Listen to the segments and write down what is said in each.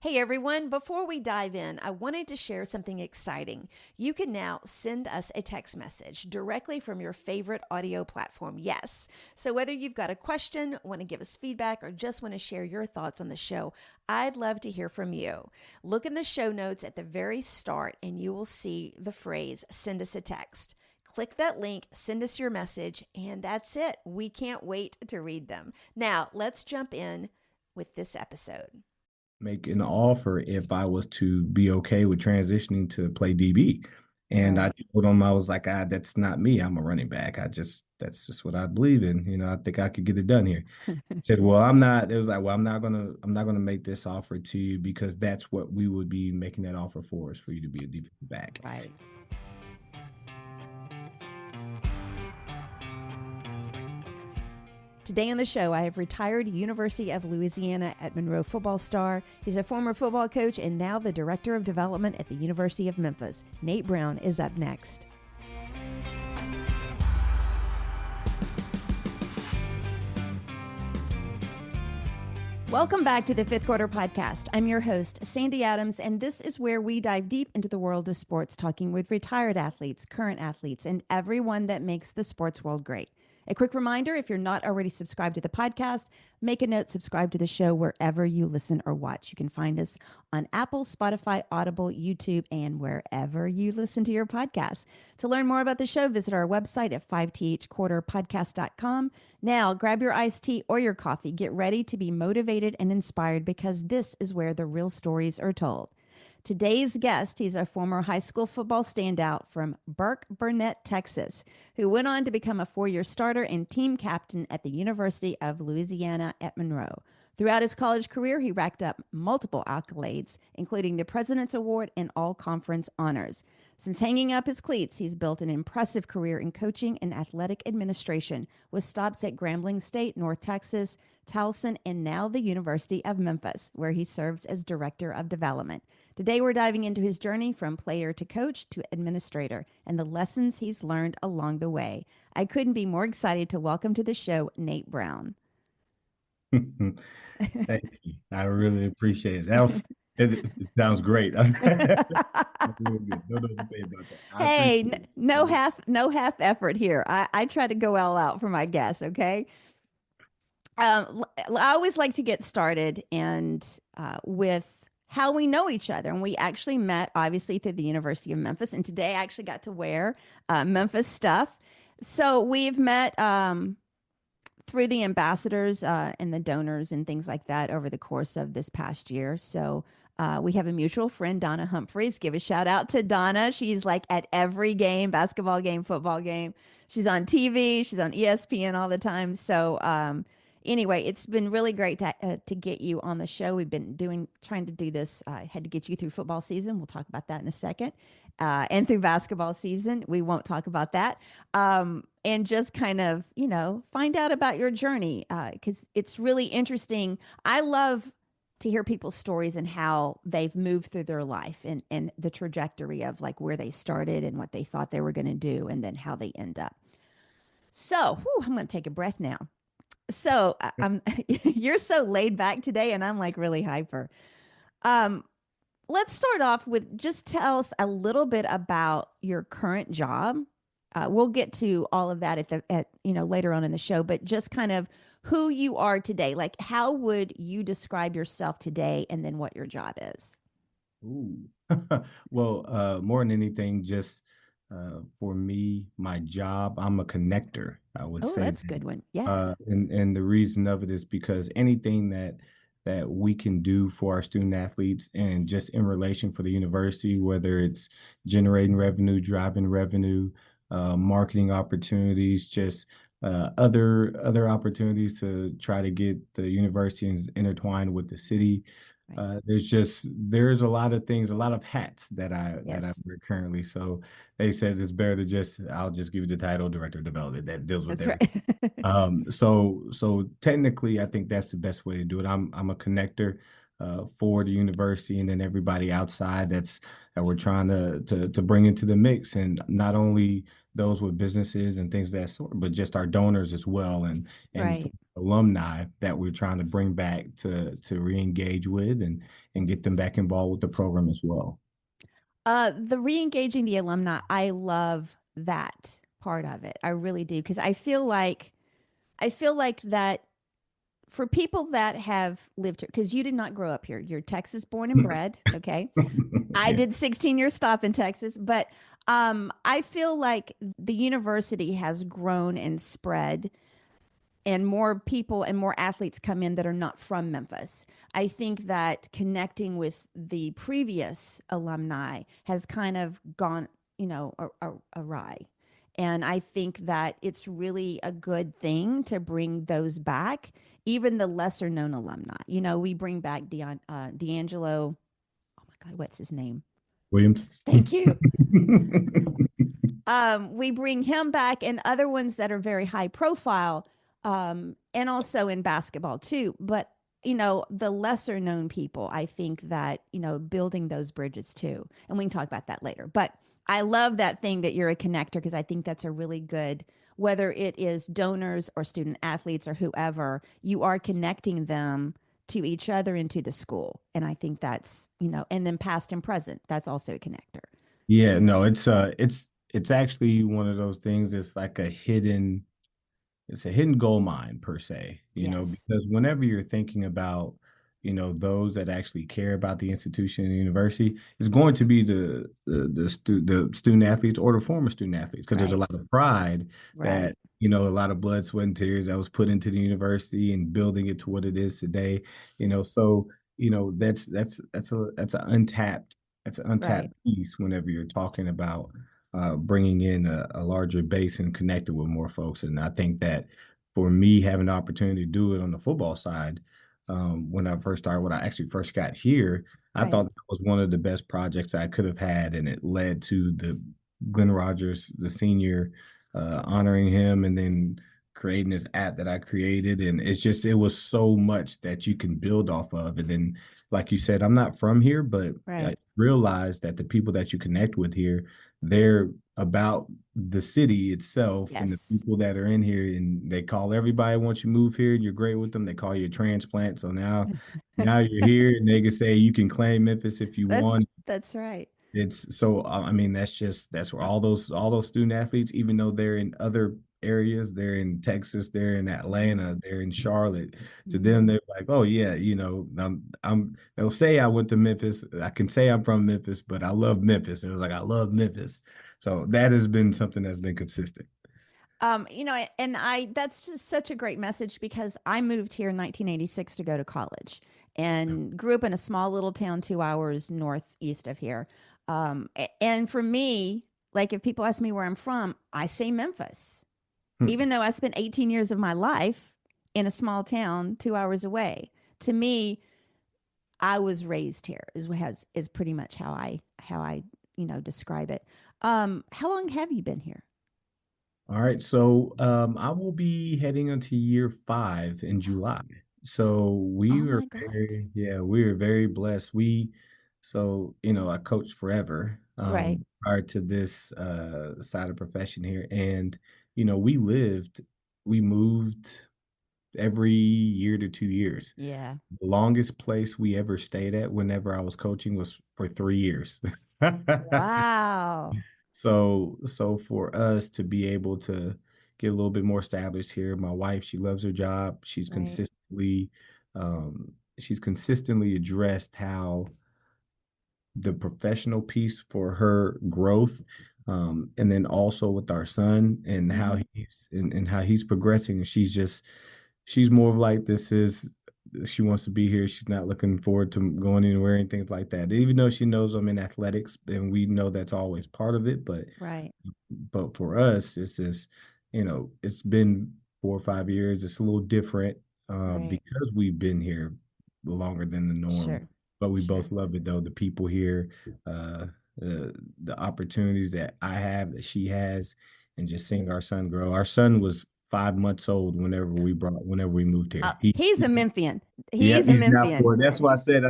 Hey everyone, before we dive in, I wanted to share something exciting. You can now send us a text message directly from your favorite audio platform. Yes. So whether you've got a question, want to give us feedback, or just want to share your thoughts on the show, I'd love to hear from you. Look in the show notes at the very start and you will see the phrase send us a text. Click that link, send us your message, and that's it. We can't wait to read them. Now, let's jump in with this episode. Make an offer if I was to be okay with transitioning to play DB. And I Right. told him, I was like, that's not me. I'm a running back. That's just what I believe in. I think I could get it done here. He said, well, I'm not. It was like, well, I'm not gonna make this offer to you because that's what we would be making that offer for, is for you to be a defensive back. Right. Today on the show, I have retired University of Louisiana at Monroe football star. He's a former football coach and now the director of development at the University of Memphis. Nate Brown is up next. Welcome back to the Fifth Quarter Podcast. I'm your host, Sandy Adams, and this is where we dive deep into the world of sports, talking with retired athletes, current athletes, and everyone that makes the sports world great. A quick reminder, if you're not already subscribed to the podcast, make a note, subscribe to the show wherever you listen or watch. You can find us on Apple, Spotify, Audible, YouTube, and wherever you listen to your podcasts. To learn more about the show, visit our website at 5thquarterpodcast.com. Now, grab your iced tea or your coffee. Get ready to be motivated and inspired because this is where the real stories are told. Today's guest, he's a former high school football standout from Burke Burnett, Texas, who went on to become a 4-year starter and team captain at the University of Louisiana at Monroe. Throughout his college career, he racked up multiple accolades, including the President's Award and all-conference honors. Since hanging up his cleats, he's built an impressive career in coaching and athletic administration with stops at Grambling State, North Texas, Towson, and now the University of Memphis, where he serves as Director of Development. Today, we're diving into his journey from player to coach to administrator and the lessons he's learned along the way. I couldn't be more excited to welcome to the show Nate Brown. Thank you. I really appreciate it. It sounds great. Really good. Don't know what to say about that. I Hey, appreciate it. no half effort here. I try to go all out for my guests. Okay. I always like to get started and with how we know each other. And we actually met obviously through the University of Memphis. And today I actually got to wear Memphis stuff. So we've met through the ambassadors and the donors and things like that over the course of this past year. So we have a mutual friend, Donna Humphreys. Give a shout out to Donna. She's like at every game, basketball game, football game. She's on TV. She's on ESPN all the time. So anyway, it's been really great to get you on the show. We've been trying to do this. I had to get you through football season. We'll talk about that in a second. And through basketball season, we won't talk about that. And just kind of, find out about your journey because it's really interesting. I love to hear people's stories and how they've moved through their life and the trajectory of like where they started and what they thought they were going to do and then how they end up. So, I'm going to take a breath now. So I'm you're so laid back today, and I'm like really hyper. Um, let's start off with just tell us a little bit about your current job. We'll get to all of that at later on in the show, but just kind of who you are today. Like, how would you describe yourself today, and then what your job is? Ooh. Well, more than anything, just for me, my job, I'm a connector. I would Oh, say that's a that. good one. Yeah. And the reason of it is because anything that we can do for our student athletes and just in relation for the university, whether it's generating revenue, driving revenue, marketing opportunities, just other opportunities to try to get the university intertwined with the city. Right. There's a lot of things, a lot of hats that I Yes, wear currently. So they said it's better to I'll just give you the title director of development that deals with that's everything. right. So technically, I think that's the best way to do it. I'm a connector for the university, and then everybody outside that we're trying to bring into the mix, and not only those with businesses and things of that sort, but just our donors as well, and Right. alumni that we're trying to bring back to re-engage with and get them back involved with the program as well. The re-engaging the alumni, I love that part of it. I really do because I feel like that for people that have lived here, because you did not grow up here, you're Texas born and bred. Okay, I Yeah. did 16 years stop in Texas, but I feel like the university has grown and spread and more people and more athletes come in that are not from Memphis. I think that connecting with the previous alumni has kind of gone, awry. And I think that it's really a good thing to bring those back, even the lesser known alumni. We bring back D'Angelo. Oh my God, what's his name? Williams. Thank you. We bring him back and other ones that are very high profile, and also in basketball too. But the lesser known people, I think that building those bridges too, and we can talk about that later. But I love that thing that you're a connector because I think that's a really good. Whether it is donors or student athletes or whoever, you are connecting them to each other and to the school, and I think that's and then past and present. That's also a connector. Yeah, no, it's actually one of those things that's like it's a hidden gold mine per se, Yes. because whenever you're thinking about, those that actually care about the institution and the university, it's going to be the student athletes or the former student athletes, because there's a Right. lot of pride Right. that, a lot of blood, sweat, and tears that was put into the university and building it to what it is today, so, that's an Right. untapped piece whenever you're talking about bringing in a larger base and connecting with more folks. And I think that for me, having the opportunity to do it on the football side, when I first started, when I actually first got here, I Right. thought that was one of the best projects I could have had. And it led to the Glenn Rogers, the senior, honoring him and then creating this app that I created. And it was so much that you can build off of. And then, like you said, I'm not from here, but I Right. realized that the people that you connect with here, they're about the city itself and the Yes. people that are in here, and they call everybody once you move here and you're great with them, they call you a transplant. So now you're here and they can say you can claim Memphis if you that's want. that's right. It's so I mean that's where all those student athletes, even though they're in other areas, they're in Texas, they're in Atlanta, they're in Charlotte. To them, Mhm. they're like, oh yeah, they'll say I went to Memphis. I can say I'm from Memphis, but I love Memphis. It was like I love Memphis. So that has been something that's been consistent. And I that's just such a great message because I moved here in 1986 to go to college and grew up in a small little town 2 hours northeast of here. And for me, like if people ask me where I'm from, I say Memphis, even though I spent 18 years of my life in a small town 2 hours away. To me, I was raised here is pretty much how I describe it. How long have you been here? All right, so I will be heading into year 5 in July. So Oh my God. we were very blessed. So I coached forever Right. prior to this side of profession here, and we moved every year to 2 years. Yeah. The longest place we ever stayed at, whenever I was coaching, was for 3 years. Wow. So for us to be able to get a little bit more established here, my wife, she loves her job. Right. She's consistently addressed how the professional piece for her growth, and then also with our son and how Hmm. he's progressing. And she's more of like she wants to be here. She's not looking forward to going anywhere and things like that. Even though she knows I'm in athletics, and we know that's always part of it, Right. but for us, it's just, it's been 4 or 5 years. It's a little different Right. because we've been here longer than the norm. Sure. But we Sure. both love it though. The people here, uh, the opportunities that I have, that she has, and just seeing our son grow. Our son was 5 months old whenever we moved here. He's a Memphian. Yeah, He's a he's not Memphian. for. That's why I said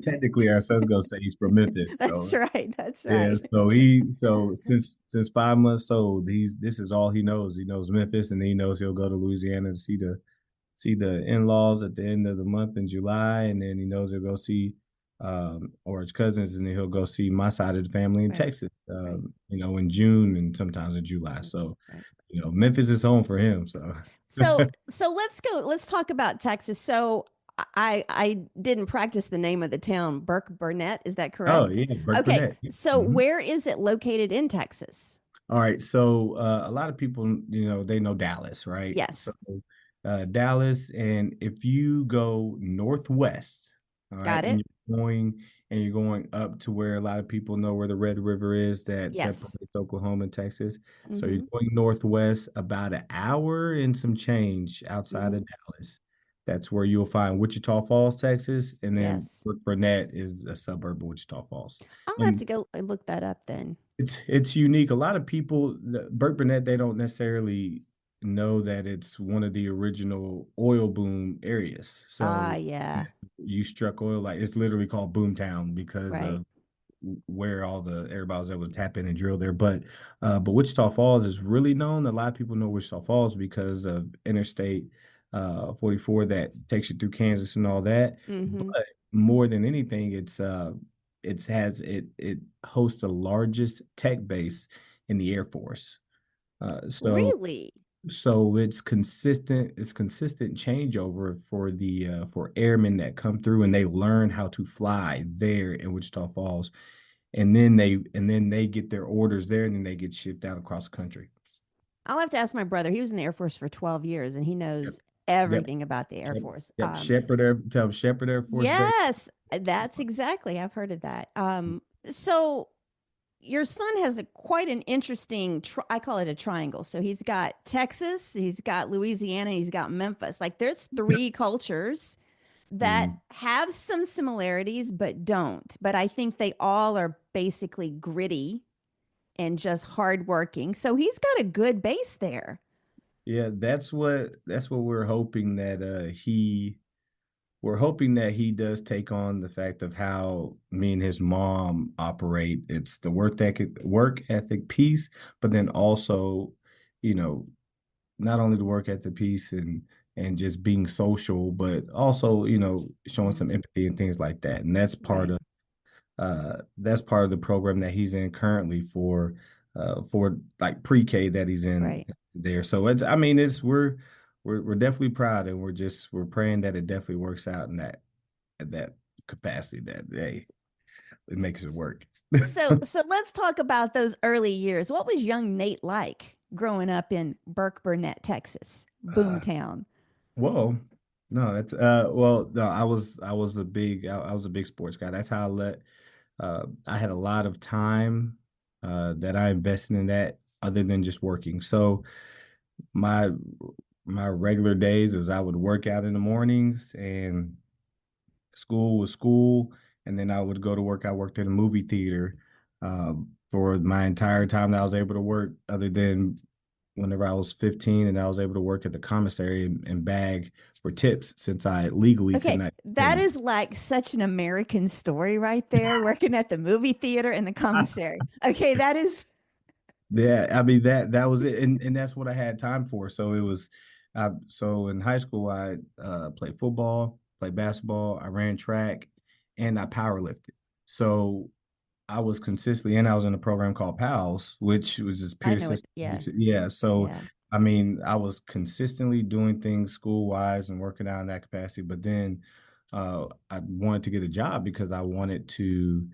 technically our son's gonna say he's from Memphis. That's So right. That's yeah, right. so since 5 months old, this is all he knows. He knows Memphis, and he knows he'll go to Louisiana to see see the in-laws at the end of the month in July, and then he knows he'll go see or his cousins, and then he'll go see my side of the family in Right. Texas, Right. in June and sometimes in July. Right. So, Right. Memphis is home for him. So, So let's go. Let's talk about Texas. So I didn't practice the name of the town, Burke Burnett. Is that oh correct? yeah, Burke Okay. Burnett. So Mhm. where is it located in Texas? All right, so a lot of people, they know Dallas, right? So Yes. Dallas, and if you go northwest, all right, Got it. and you're going up to where a lot of people know where the Red River is that Yes. separates Oklahoma and Texas. So you're Mm-hmm. going northwest about an hour and some change outside Mm-hmm. of Dallas. That's where you'll find Wichita Falls, Texas, and then Yes. Burnett is a suburb of Wichita Falls. I'll have And to go and look that up then. it's unique. A lot of people, Burt Burnett, they don't necessarily know that it's one of the original oil boom areas. Ah, So yeah. you struck oil, like it's literally called Boomtown because Right. of where everybody was able to tap in and drill there. But Wichita Falls is really known. A lot of people know Wichita Falls because of Interstate 44 that takes you through Kansas and all that. Mm-hmm. But more than anything, it hosts the largest tech base in the Air Force. Uh, so Really? so it's consistent changeover for airmen that come through and they learn how to fly there in Wichita Falls, and then they get their orders there, and then they get shipped out across the country. I'll have to ask my brother. He was in the Air Force for 12 years and he Yep. knows Yep. everything about the Air Yep. Force. Yep. Shepherd Air Force Base. Yes, that's exactly. I've heard of that. So your son has quite an interesting, I call it a triangle. So he's got Texas, he's got Louisiana, he's got Memphis. Like there's three cultures that Mm. have some similarities, but don't. But I think they all are basically gritty and just hardworking. So he's got a good base there. Yeah, that's what we're hoping that we're hoping that he does take on the fact of how me and his mom operate. It's the work ethic piece, but then also, you know, not only the work ethic piece and just being social, but also, showing some Mm, empathy and things like that. And right, that's part of the program that he's in currently for like pre-K that he's in right. there. So it's I mean it's we're definitely proud, and we're praying that it definitely works out in that capacity that it makes it work. So let's talk about those early years. What was young Nate like growing up in Burke Burnett, Texas, uh, boomtown? well, no, that's well, no, I was a big sports guy. That's how I had a lot of time that I invested in that other than just working. So my my regular days is I would work out in the mornings, and school was school, and then I would go to work. I worked at a movie theater for my entire time that I was able to work, other than whenever I was 15 and I was able to work at the commissary and bag for tips since I legally could Okay, not get that any. is like such an American story right there, working at the movie theater and the commissary. Okay, that is Yeah, I mean that was it, and that's what I had time for. So so in high school I played football, played basketball, I ran track, and I power lifted. So I was consistently, and I was in a program called PALS, which was just I peer know it. assistance. Yeah, Yeah, so yeah. I mean, I was consistently doing things school wise and working out in that capacity. But then I wanted to get a job because I wanted to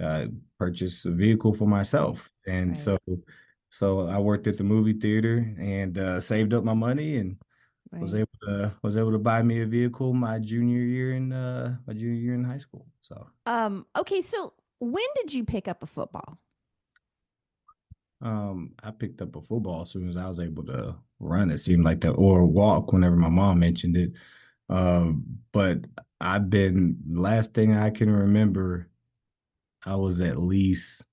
uh, purchase a vehicle for Right, myself. And right, so I worked at the movie theater and saved up my money and right. was able to buy me a vehicle my junior year in high school. So Okay, so when did you pick up a football? I picked up a football as soon as I was able to run. It seemed like that, or walk whenever my mom mentioned it. But last thing I can remember, I was at least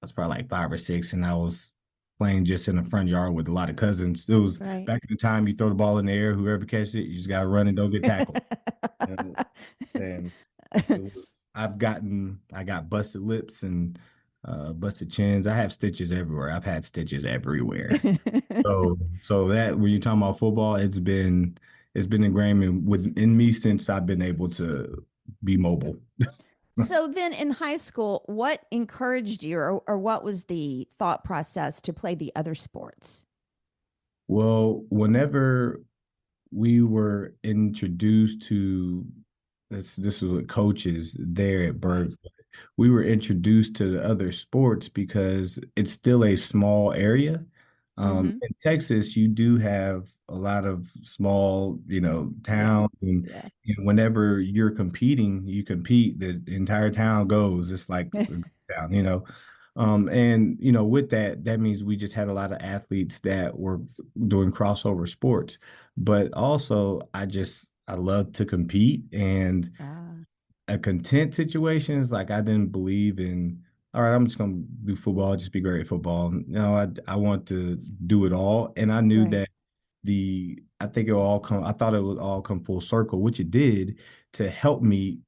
I was probably like 5 or 6, and I was playing just in the front yard with a lot of cousins. It was Right. back in the time you throw the ball in the air, whoever catches it, you just gotta run and don't get tackled. And, and it was I got busted lips and busted chins. I have stitches everywhere. I've had stitches everywhere. So that when you're talking about football, it's been ingrained in me since I've been able to be mobile. So then in high school, what encouraged you, or what was the thought process to play the other sports? Well, whenever we were introduced to this was with coaches there at Right. Berg. We were introduced to the other sports because it's still a small area. Mm-hmm. In Texas, you do have a lot of small, Yeah. towns, Yeah. and whenever you're competing, you compete. The entire town goes. It's like a town, and with that, that means we just had a lot of athletes that were doing crossover sports. But also, I love to compete, and Ah, a content situation is like I didn't believe in, all right, I'm just gonna do football, just be great at football. No, I want to do it all. And I knew right. that I think I thought it would all come full circle, which it did, to help me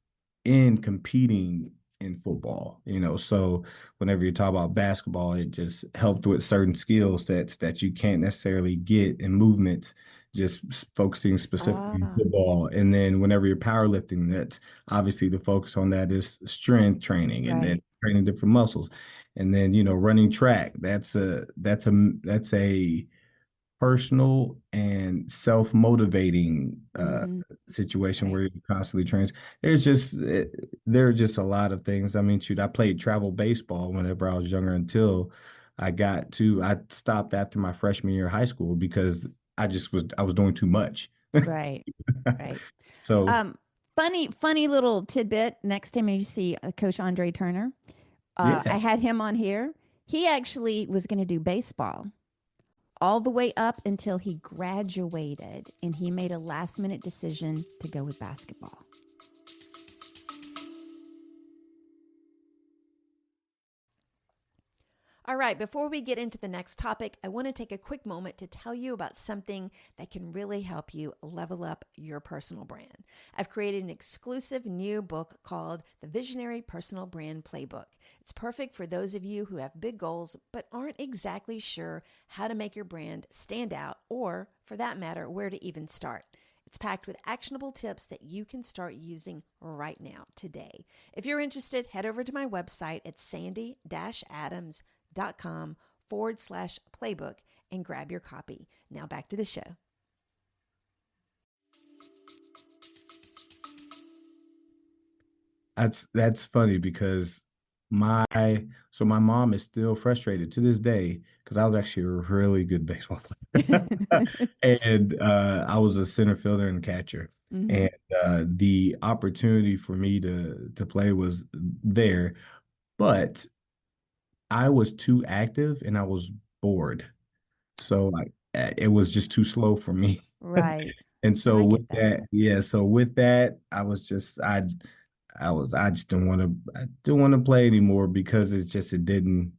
in competing in football. So whenever you talk about basketball, it just helped with certain skill sets that you can't necessarily get in movements, just focusing specifically on Ah, football. And then whenever you're powerlifting, that's obviously the focus on that is strength training and then right. training different muscles. And then, running track, that's a personal and self-motivating Mm-hmm. situation Right. where you're constantly training. There are just a lot of things. I mean, shoot, I played travel baseball whenever I was younger until I stopped after my freshman year of high school because I was doing too much. Right. Right. So Um, funny little tidbit. Next time you see Coach Andre Turner, yeah, I had him on here. He actually was going to do baseball all the way up until he graduated, and he made a last minute decision to go with basketball. All right, before we get into the next topic, I want to take a quick moment to tell you about something that can really help you level up your personal brand. I've created an exclusive new book called The Visionary Personal Brand Playbook. It's perfect for those of you who have big goals but aren't exactly sure how to make your brand stand out, or for that matter, where to even start. It's packed with actionable tips that you can start using right now, today. If you're interested, head over to my website at sandy-adams.com/playbook and grab your copy. Now back to the show. that's funny because my my mom is still frustrated to this day because I was actually a really good baseball player. And I was a center fielder and catcher. Mm-hmm. And the opportunity for me to play was there, but I was too active and I was bored. So like it was just too slow for me. Right. And And so I with get that. that, yeah, so with that, I just didn't want to play anymore because it just didn't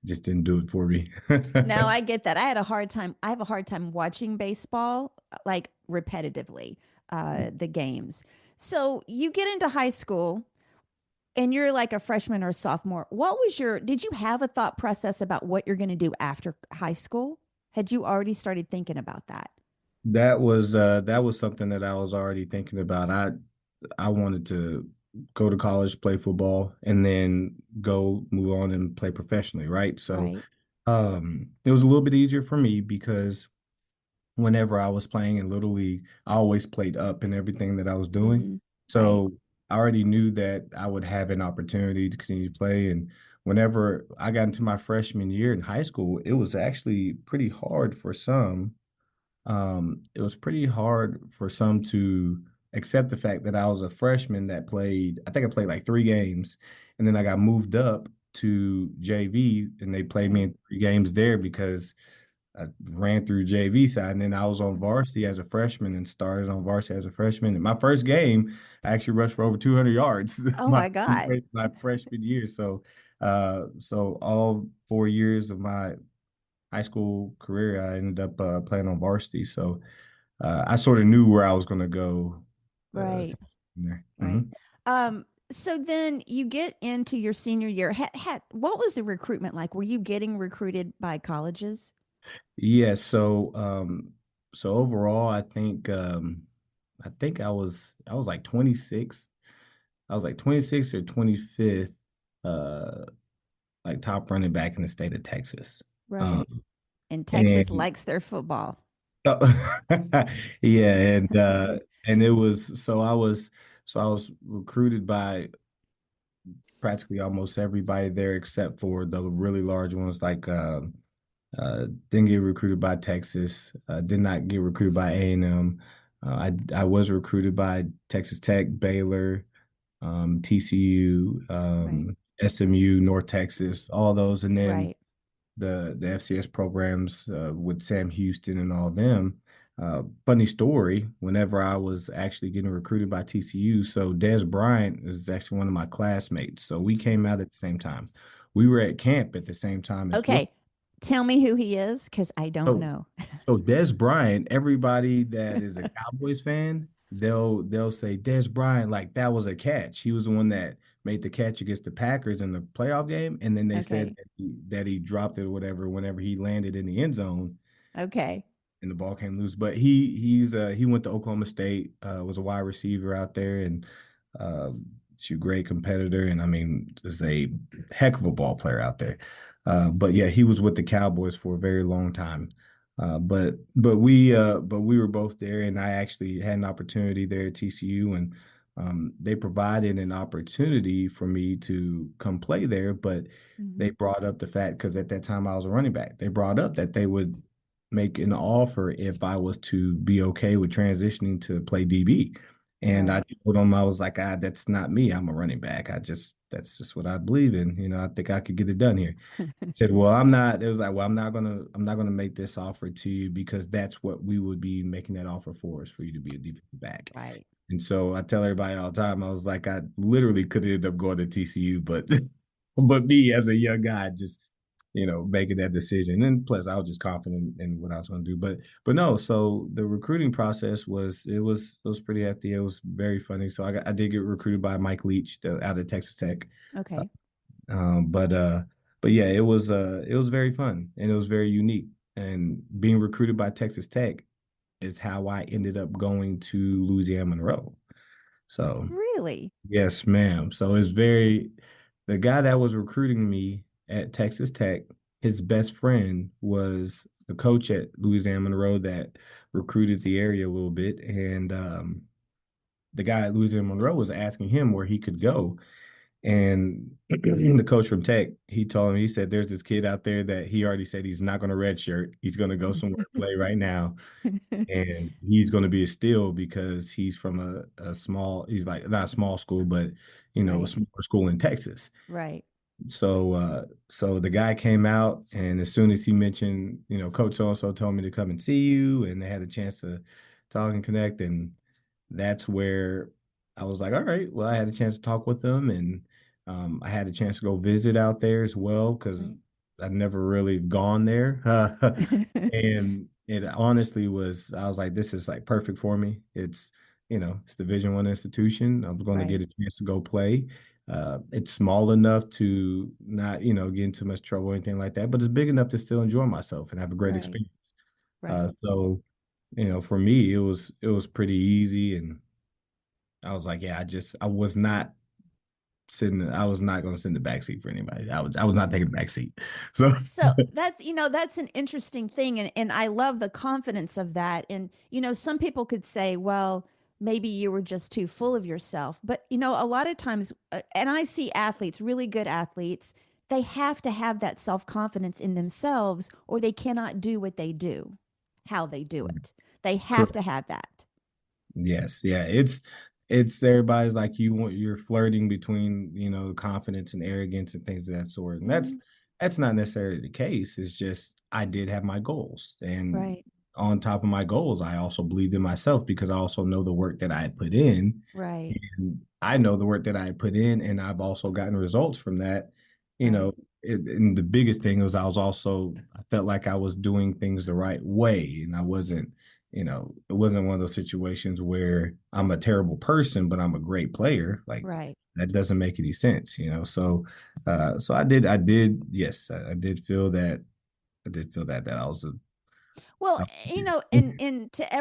do it for me. No, I get that. I had a hard time. I have a hard time watching baseball like repetitively, the games. So you get into high school and you're like a freshman or a sophomore. Did you have a thought process about what you're going to do after high school? Had you already started thinking about that? That was something that I was already thinking about. I wanted to go to college, play football, and then go move on and play professionally, right? So Right. it was a little bit easier for me because whenever I was playing in Little League, I always played up in everything that I was doing. Mm-hmm. Right. So I already knew that I would have an opportunity to continue to play. And whenever I got into my freshman year in high school, it was actually pretty hard for some. It was pretty hard for some to accept the fact that I was a freshman that I think I played like 3 games, and then I got moved up to JV and they played me Right. in 3 games there because I ran through JV side, and then I was on varsity as a freshman and started on varsity as a freshman. And my first game, I actually rushed for over 200 yards Oh my God. my freshman year. So all 4 years of my high school career, I ended up playing on varsity. So I sort of knew where I was going to go. Right. From there. Right. So then you get into your senior year. What was the recruitment like? Were you getting recruited by colleges? Yeah. So overall, I think. I think I was like 26. I was like 26 or 25th, uh, like top running back in the state of Texas. Um, Right. And Texas and likes their football. yeah, and it was so I was recruited by practically almost everybody there except for the really large ones like didn't get recruited by Texas, did not get recruited by A&M. I was recruited by Texas Tech, Baylor, TCU, Right. SMU, North Texas, all those, and then Right. the FCS programs with Sam Houston and all them. Funny story, whenever I was actually getting recruited by TCU, so Des Bryant is actually one of my classmates. So we came out at the same time. We were at camp at the same time as well. Okay. Tell me who he is because I don't So know. so Des Bryant, everybody that is a Cowboys fan, they'll say Des Bryant like that was a catch. He was the one that made the catch against the Packers in the playoff game, and then they said Okay. that he dropped it or whatever whenever he landed in the end zone Okay. and the ball came loose. But he went to Oklahoma State, was a wide receiver out there, and uh, she's a great competitor, and I mean, is a heck of a ball player out there. But yeah, he was with the Cowboys for a very long time. But we were both there, and I actually had an opportunity there at TCU, and they provided an opportunity for me to come play there, but they Hmm. brought up the fact because at that time I was a running back. They brought up that they would make an offer if I was to be okay with transitioning to play DB. And I Right. told them I was like, that's not me. I'm a running back. That's just what I believe in. I think I could get it done here. Said, well, I'm not. It was like, well, I'm not gonna make this offer to you because that's what we would be making that offer for is for you to be a defensive back. Right. And so I tell everybody all the time, I was like, I literally could end up going to TCU, but but me as a young guy, just making that decision. And plus I was just confident in what I was going to do. But no, so the recruiting process was pretty hefty. It was very funny. So I did get recruited by Mike Leach out of Texas Tech. Okay. Um, but uh but yeah, it was very fun and it was very unique. And being recruited by Texas Tech is how I ended up going to Louisiana Monroe. So Really? yes, ma'am. So the guy that was recruiting me at Texas Tech, his best friend was the coach at Louisiana Monroe that recruited the area a little bit. And the guy at Louisiana Monroe was asking him where he could go. And the coach from Tech, he told him, he said, there's this kid out there that he already said he's not going to redshirt. He's going to go somewhere and play right now and he's going to be a steal because he's from a small, he's like not a small school, but a Right. smaller school in Texas. Right. So the guy came out, and as soon as he mentioned, Coach so and so told me to come and see you, and they had a chance to talk and connect, and that's where I was like, all right, well, I had a chance to talk with them, and I had a chance to go visit out there as well because Right. I'd never really gone there. And it honestly was, I was like, this is like perfect for me. It's Division One institution. I was going to get Right. a chance to go play. It's small enough to not, get into much trouble or anything like that, but it's big enough to still enjoy myself and have a great Right. experience. Right. So, for me, it was pretty easy, and I was like, yeah, I was not going to sit in the back seat for anybody. I was not taking the back seat. So, So that's an interesting thing. And I love the confidence of that. And, some people could say, well, maybe you were just too full of yourself. But, a lot of times, and I see athletes, really good athletes, they have to have that self confidence in themselves or they cannot do what they do, how they do it. They have to have that. yes, yeah, it's everybody's like you're flirting between confidence and arrogance and things of that sort, and that's Mhm. that's not necessarily the case. It's just I did have my goals, and Right. on top of my goals, I also believed in myself because I also know the work that I had put in, Right. and I know the work that I put in, and I've also gotten results from that. You Right. know, and the biggest thing was I felt like I was doing things the right way, and I wasn't it wasn't one of those situations where I'm a terrible person, but I'm a great player. Like Right. that doesn't make any sense. So I did, yes, I did feel that, that I was a Well, Uh, and to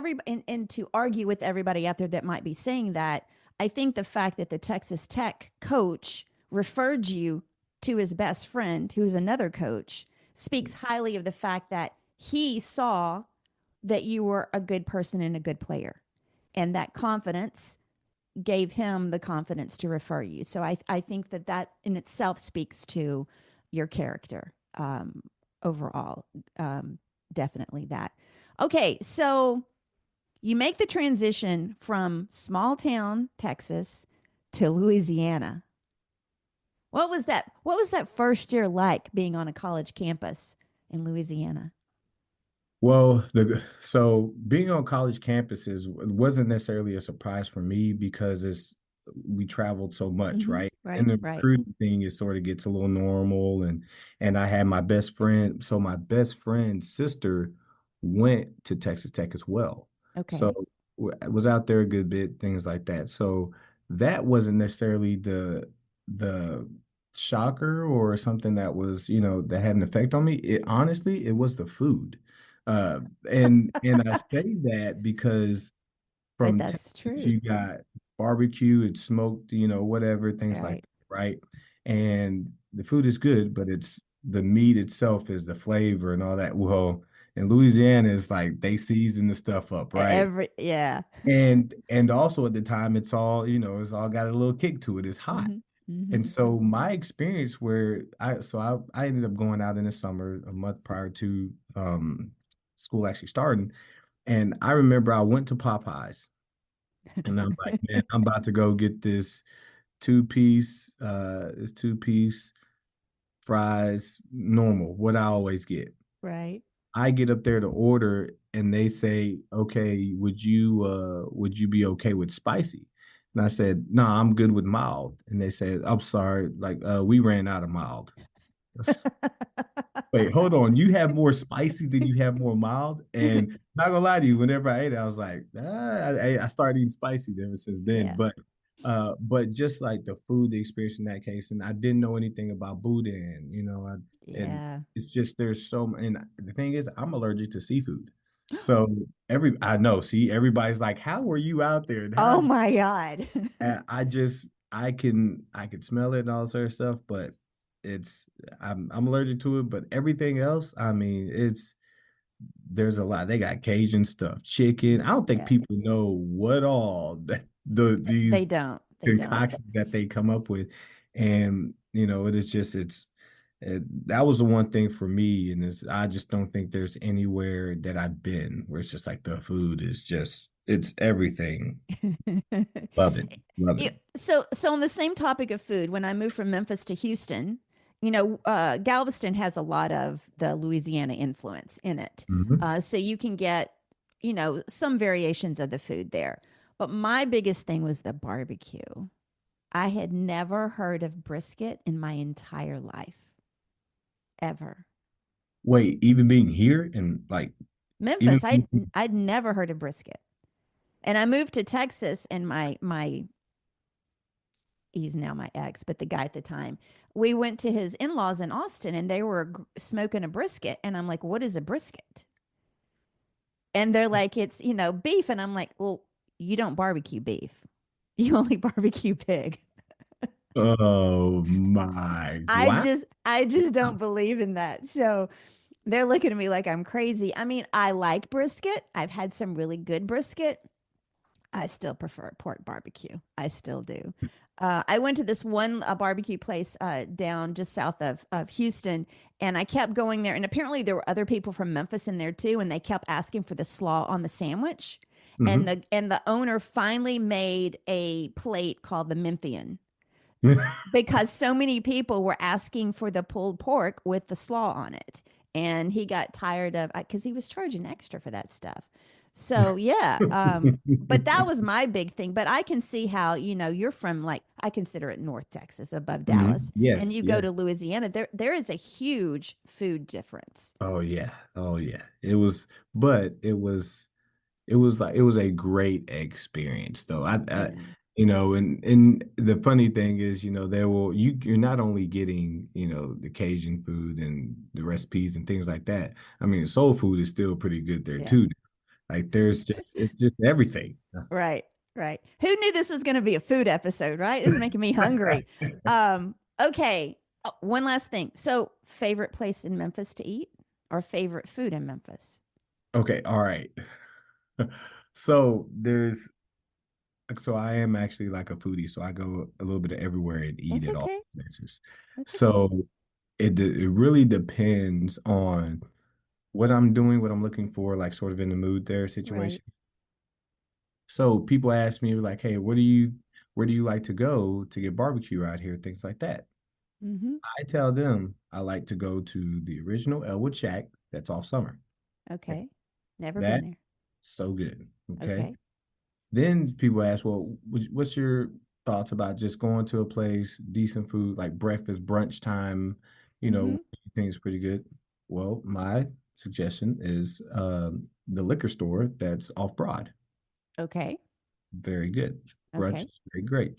and to argue with everybody out there that might be saying that, I think the fact that the Texas Tech coach referred you to his best friend, who's another coach, speaks highly of the fact that he saw that you were a good person and a good player. And that confidence gave him the confidence to refer you. So I think that that in itself speaks to your character overall. Um, Definitely that. Okay, so you make the transition from small town Texas to Louisiana. What was that? What was that first year like being on a college campus in Louisiana? Well, so being on college campuses wasn't necessarily a surprise for me because we traveled so much, Mm-hmm. right? And Right, the right. recruiting thing is sort of gets a little normal, and I had my best friend. So my best friend's sister went to Texas Tech as well. So Okay. I was out there a good bit, things like that. So that wasn't necessarily the shocker or something that was, that had an effect on me. It honestly, it was the food. Uh, and I say that because But from that's Texas, true. you got barbecue and smoked, whatever, things like Right. that, right? And the food is good, but it's the meat itself is the flavor and all that. Well, in Louisiana, it's like they season the stuff up, right? Every yeah. And also at the time, it's all got a little kick to it. It's hot. Mm-hmm. Mm-hmm. And so my experience where I ended up going out in the summer a month prior to school actually starting. And I remember I went to Popeyes and I'm like, man, I'm about to go get this two piece fries, normal, what I always get. Right. I get up there to order and they say, okay, would you be okay with spicy? And I said, no, I'm good with mild. And they said, I'm sorry, like we ran out of mild. Wait, hold on. You have more spicy than you have more mild. And not gonna lie to you, whenever I ate it, I was like, I started eating spicy ever since then. Yeah. But just like the food, the experience in that case, and I didn't know anything about boudin, and Yeah. it's just there's and the thing is, I'm allergic to seafood. So I know, see, everybody's like, how were you out there? And how Oh my God. and I can smell it and all this other stuff, but it's I'm allergic to it. But everything else, I mean, there's a lot. They got Cajun stuff, chicken. I don't think Yeah. people know what all that They these don't. They don't. concoctions that they come up with, and it is just that was the one thing for me, and I just don't think there's anywhere that I've been where it's just like the food is just it's everything. Love it, love it. So on the same topic of food, when I moved from Memphis to Houston, Galveston has a lot of the Louisiana influence in it. Mhm. So you can get, some variations of the food there. But my biggest thing was the barbecue. I had never heard of brisket in my entire life, ever. Wait, even being here and like even Memphis, I'd never heard of brisket. And I moved to Texas, and my he's now my ex, but the guy at the time, we went to his in laws in Austin, and they were smoking a brisket. And I'm like, what is a brisket? And they're like, it's, beef. And I'm like, well, you don't barbecue beef. You only barbecue pig. oh my wow. I just don't believe in that. So they're looking at me like I'm crazy. I mean, I like brisket. I've had some really good brisket. I still prefer pork barbecue. I still do. I went to this one barbecue place down just south of Houston, and I kept going there. And apparently, there were other people from Memphis in there too, and they kept asking for the slaw on the sandwich. And Mhm. the owner finally made a plate called the Memphian because so many people were asking for the pulled pork with the slaw on it. And he got tired of because he was charging extra for that stuff. So yeah, but that was my big thing. But I can see how, you're from, like, I consider it North Texas above Mhm. Dallas, and Yes, you go yes. to Louisiana. There is a huge food difference. Oh yeah. Oh yeah. But it was like it was a great experience though. Yeah. And the funny thing is, you're not only getting, the Cajun food and the recipes and things like that. I mean, soul food is still pretty good there Yeah. too. Like it's just everything. Right. Right. Who knew this was going to be a food episode, right? This is making me hungry. Okay. One last thing. So, favorite place in Memphis to eat or favorite food in Memphis? Okay, all right. So so I am actually like a foodie, so I go a little bit of everywhere and eat That's at all okay. places. That's okay. So it really depends on what I'm doing, what I'm looking for, like sort of in the mood there Right. situation. So people ask me like, "Hey, where do you like to go to get barbecue out here?" Things like that. Mhm. I tell them I like to go to the original Elwood Shack that's off Summer. Okay. Never been That's there. so good. Okay. Okay. Then people ask, well, what's your thoughts about just going to a place, decent food, like breakfast, brunch time, Mhm. things pretty good? Well, my suggestion is the liquor store that's off Broad. Okay. Very good. Brunch Okay. is very great.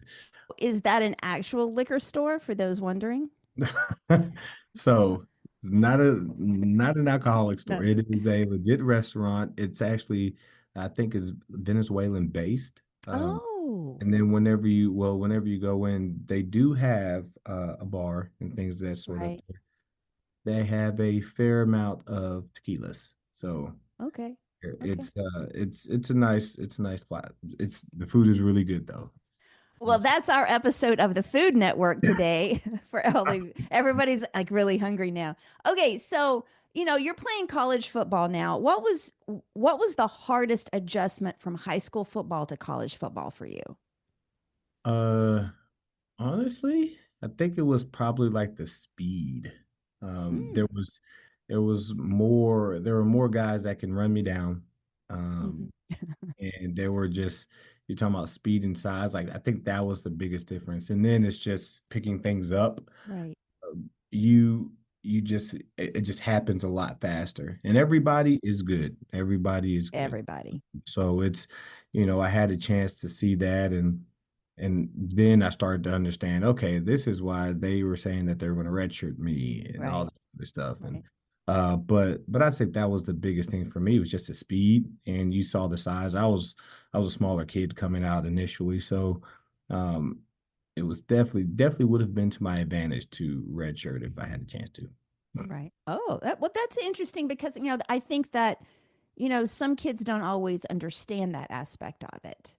Is that an actual liquor store for those wondering? So it's not an alcoholic No. store. It is a legit restaurant. It's actually, I think, is Venezuelan based. Oh, And then whenever you go in, they do have a bar and things of that sort of. right. They have a fair amount of tequilas, so Okay. Okay. it's a nice spot. It's the food is really good though. Well, that's our episode of the Food Network today for everybody's like really hungry now. Okay, so you're playing college football now. What was the hardest adjustment from high school football to college football for you? Uh, Honestly, I think it was probably like the speed. Mm, There were more guys that can run me down. mhm. Um, and they were just you're talking about speed and size. Like I think that was the biggest difference. And then it's just picking things up. Right. You it just happens a lot faster. And everybody is good. Everybody is good. Everybody. So I had a chance to see that and then I started to understand, okay, this is why they were saying that they were going to redshirt me and all Right. that other stuff. And Right. but I think that was the biggest thing for me was just the speed. And you saw the size. I was a smaller kid coming out initially, so um, it was definitely would have been to my advantage to redshirt if I had a chance to. Right. Oh, that's interesting because I think that some kids don't always understand that aspect of it.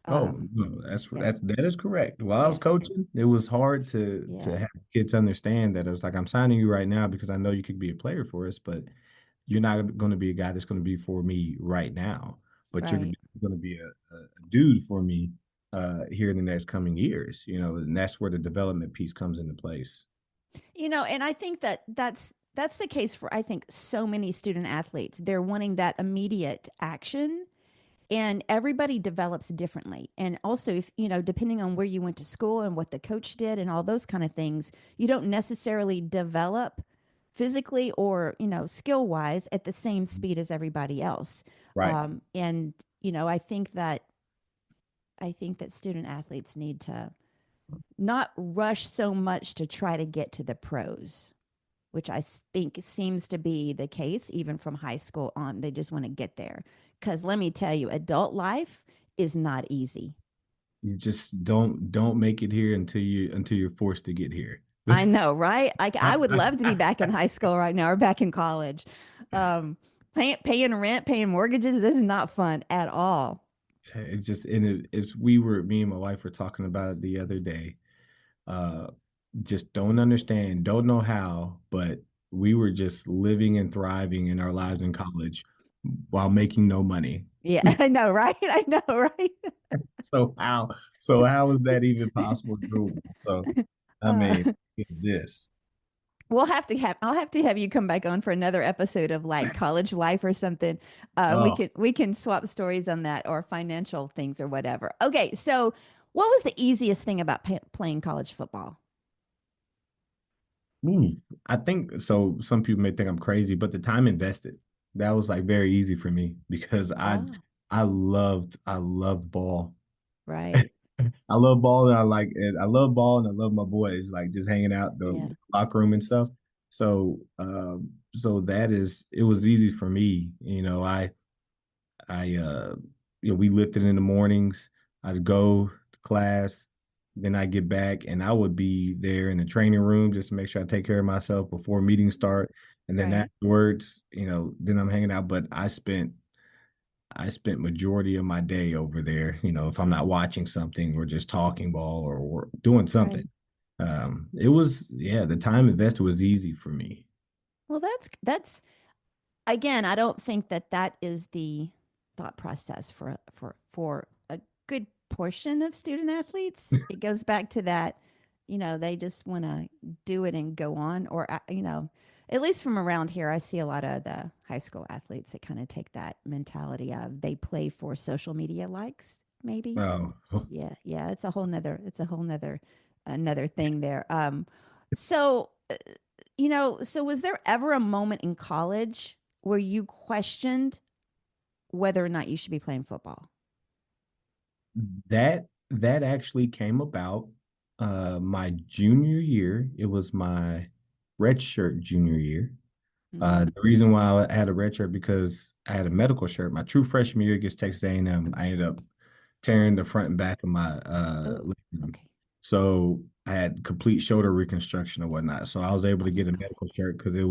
Oh, Um, no, yeah. that is correct. While I was Yeah. coaching, it was hard to Yeah. have kids understand that it was like I'm signing you right now because I know you could be a player for us, but you're not going to be a guy that's going to be for me right now. But you're Right. going to be a dude for me here in the next coming years. And that's where the development piece comes into place. And I think that that's the case for I think so many student athletes. They're wanting that immediate action and everybody develops differently. And also if depending on where you went to school and what the coach did and all those kind of things, you don't necessarily develop physically or skill wise at the same speed as everybody else. Right. And I think that student athletes need to not rush so much to try to get to the pros, which think seems to be the case even from high school on. They just want to get there. Because let me tell you, adult life is not easy. You just don't make it here until you're forced to get here. I know, right? I would love to be back in high school right now or back in college. Paying rent, paying mortgages, this is not fun at all. It's just it's me and my wife were talking about it the other day. Uh just don't understand, don't know how, but we were just living and thriving in our lives in college while making no money. Yeah, I know, right? I know, right? So how is that even possible and doable? So I mean, Uh, this. I'll have to have you come back on for another episode of like college life or something. We Oh, can swap stories on that or financial things or whatever. Okay, so what was the easiest thing about playing college football? mm, I think so. Some people may think I'm crazy, but the time invested, that was like very easy for me because Oh, I loved ball. right. I love ball and I love ball and I love my boys, like just hanging out the Yeah. locker room and stuff. So so that is it was easy for me. I we lifted in the mornings. I'd go to class, then I get back and I would be there in the training room just to make sure I take care of myself before meetings start. And then Right. afterwards, then I'm hanging out. But I spent majority of my day over there, if I'm not watching something or just talking ball or doing Right. something. It was, yeah, the time invested was easy for me. Well, that's again, I don't think that that is the thought process for a good portion of student athletes. It goes back to that, they just want to do it and go on, or at least from around here, I see a lot of the high school athletes that kind of take that mentality of they play for social media likes, maybe. Oh, Yeah, yeah, it's a whole nother another thing there. So so was there ever a moment in college where you questioned whether or not you should be playing football? that actually came about my junior year. It was my red shirt junior year. Mm. The reason why I had a red shirt because I had a medical shirt. My true freshman year against Texas A&M, I ended up tearing the front and back of my Oh, labrum. okay. So I had complete shoulder reconstruction and whatnot. So I was able Oh to my get a God. medical shirt because it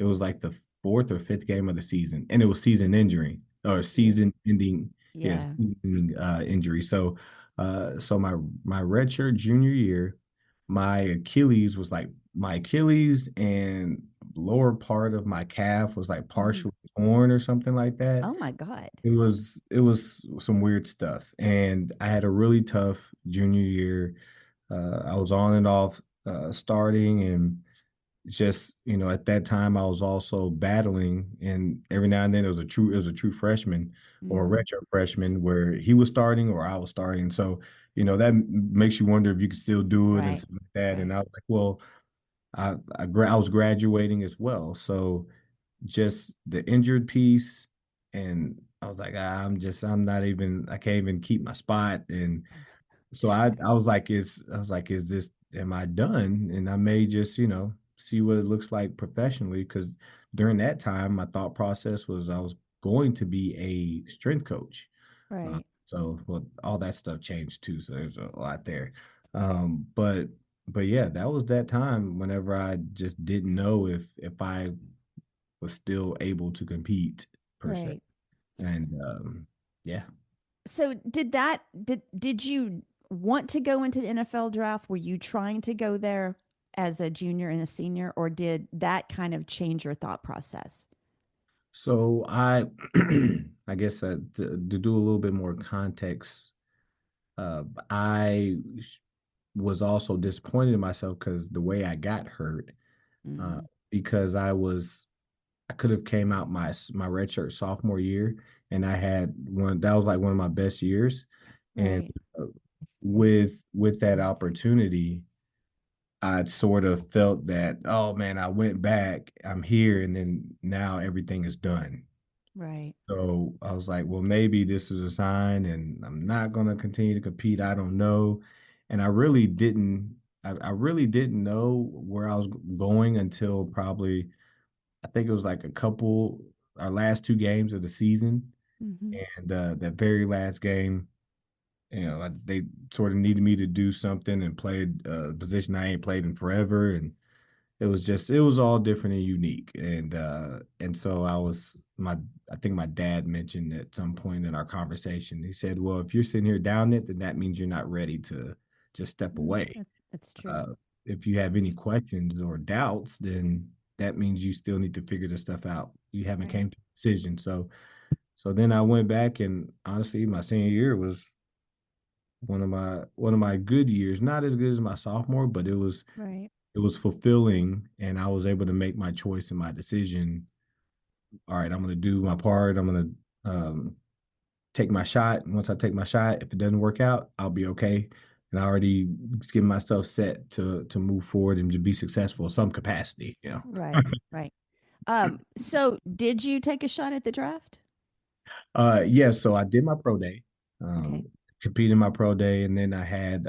was like the fourth or fifth game of the season, and it was season injury or Yeah. season ending, yes, Yeah. season ending injury. So my redshirt junior year, my Achilles and lower part of my calf was like Hmm. partially torn or something like that. Oh my God. It was some weird stuff, and I had a really tough junior year. I was on and off starting, and just at that time I was also battling, and every now and then it was a true freshman or a Hmm. retro freshman where he was starting or I was starting. So that makes you wonder if you could still do it and Right. stuff like that. And Right. I was like, well, I was graduating as well, so just the injured piece, and I was like, I can't even keep my spot. And so I was like, is this, am I done? And I may just, see what it looks like professionally. Cause during that time, my thought process was I was going to be a strength coach. Right. So well, all that stuff changed too. So there's a lot there. But yeah, that was that time whenever I just didn't know if I was still able to compete per se. Right. And yeah. So did you want to go into the NFL draft? Were you trying to go there as a junior and a senior, or did that kind of change your thought process? So I guess to do a little bit more context, I was also disappointed in myself because the way I got hurt, uh, Mm. because I could have came out my redshirt sophomore year, and I had one that was like one of my best years, and Right. uh, with that opportunity, I'd sort of felt that, oh man, I went back, I'm here, and then now everything is done. Right. So I was like, well, maybe this is a sign and I'm not going to continue to compete. I don't know. And I really didn't know where I was going until probably, I think it was like our last two games of the season. Hmm. And that very last game, they sort of needed me to do something and play a position I ain't played in forever. And it was all different and unique. And so I think my dad mentioned at some point in our conversation, he said, well, if you're sitting here down it, then that means you're not ready to just step Mm, away. that's true. Uh, if you have any questions or doubts, then that means you still need to figure this stuff out. You haven't Right. came to a decision. So then I went back, and honestly, my senior year was one of my good years. Not as good as my sophomore, but Right. it was fulfilling, and I was able to make my choice and my decision. All right, I'm going to do my part. I'm going to take my shot. And once I take my shot, if it doesn't work out, I'll be okay. And I already getting myself set to move forward and to be successful in some capacity. Right. Right. So did you take a shot at the draft? Yeah, so I did my pro day. Okay. compete in my pro day, and then I had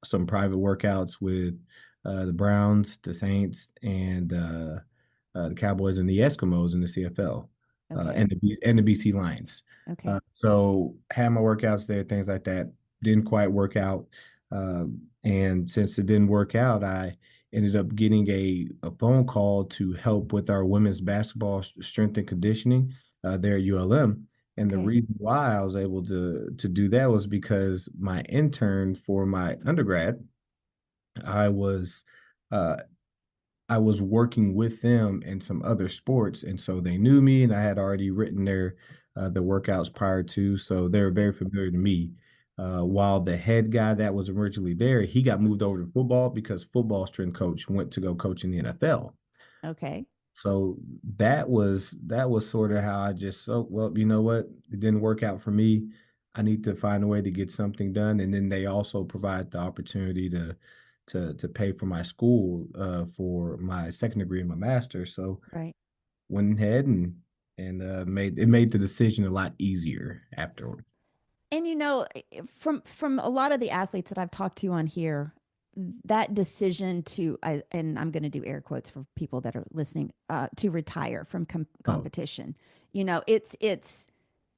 some private workouts with the Browns, the Saints, and the Cowboys and the Eskimos in the CFL, Okay. and the BC Lions. Okay. So had my workouts there, things like that. Didn't quite work out, and since it didn't work out, I ended up getting a phone call to help with our women's basketball strength and conditioning there at ULM. And the Okay. reason why I was able to do that was because my intern for my undergrad, I was uh I was working with them in some other sports, and so they knew me, and I had already written their workouts prior to, so they're very familiar to me. While the head guy that was originally there, he got moved over to football because football strength coach went to go coach in the NFL. Okay. So that was sort of how I just, oh, well, you know what? It didn't work out for me. I need to find a way to get something done. And then they also provide the opportunity to pay for my school for my second degree and my master. So Right. went ahead and made the decision a lot easier afterward. And from a lot of the athletes that I've talked to on here, that decision and I'm going to do air quotes for people that are listening, to retire from Oh, competition.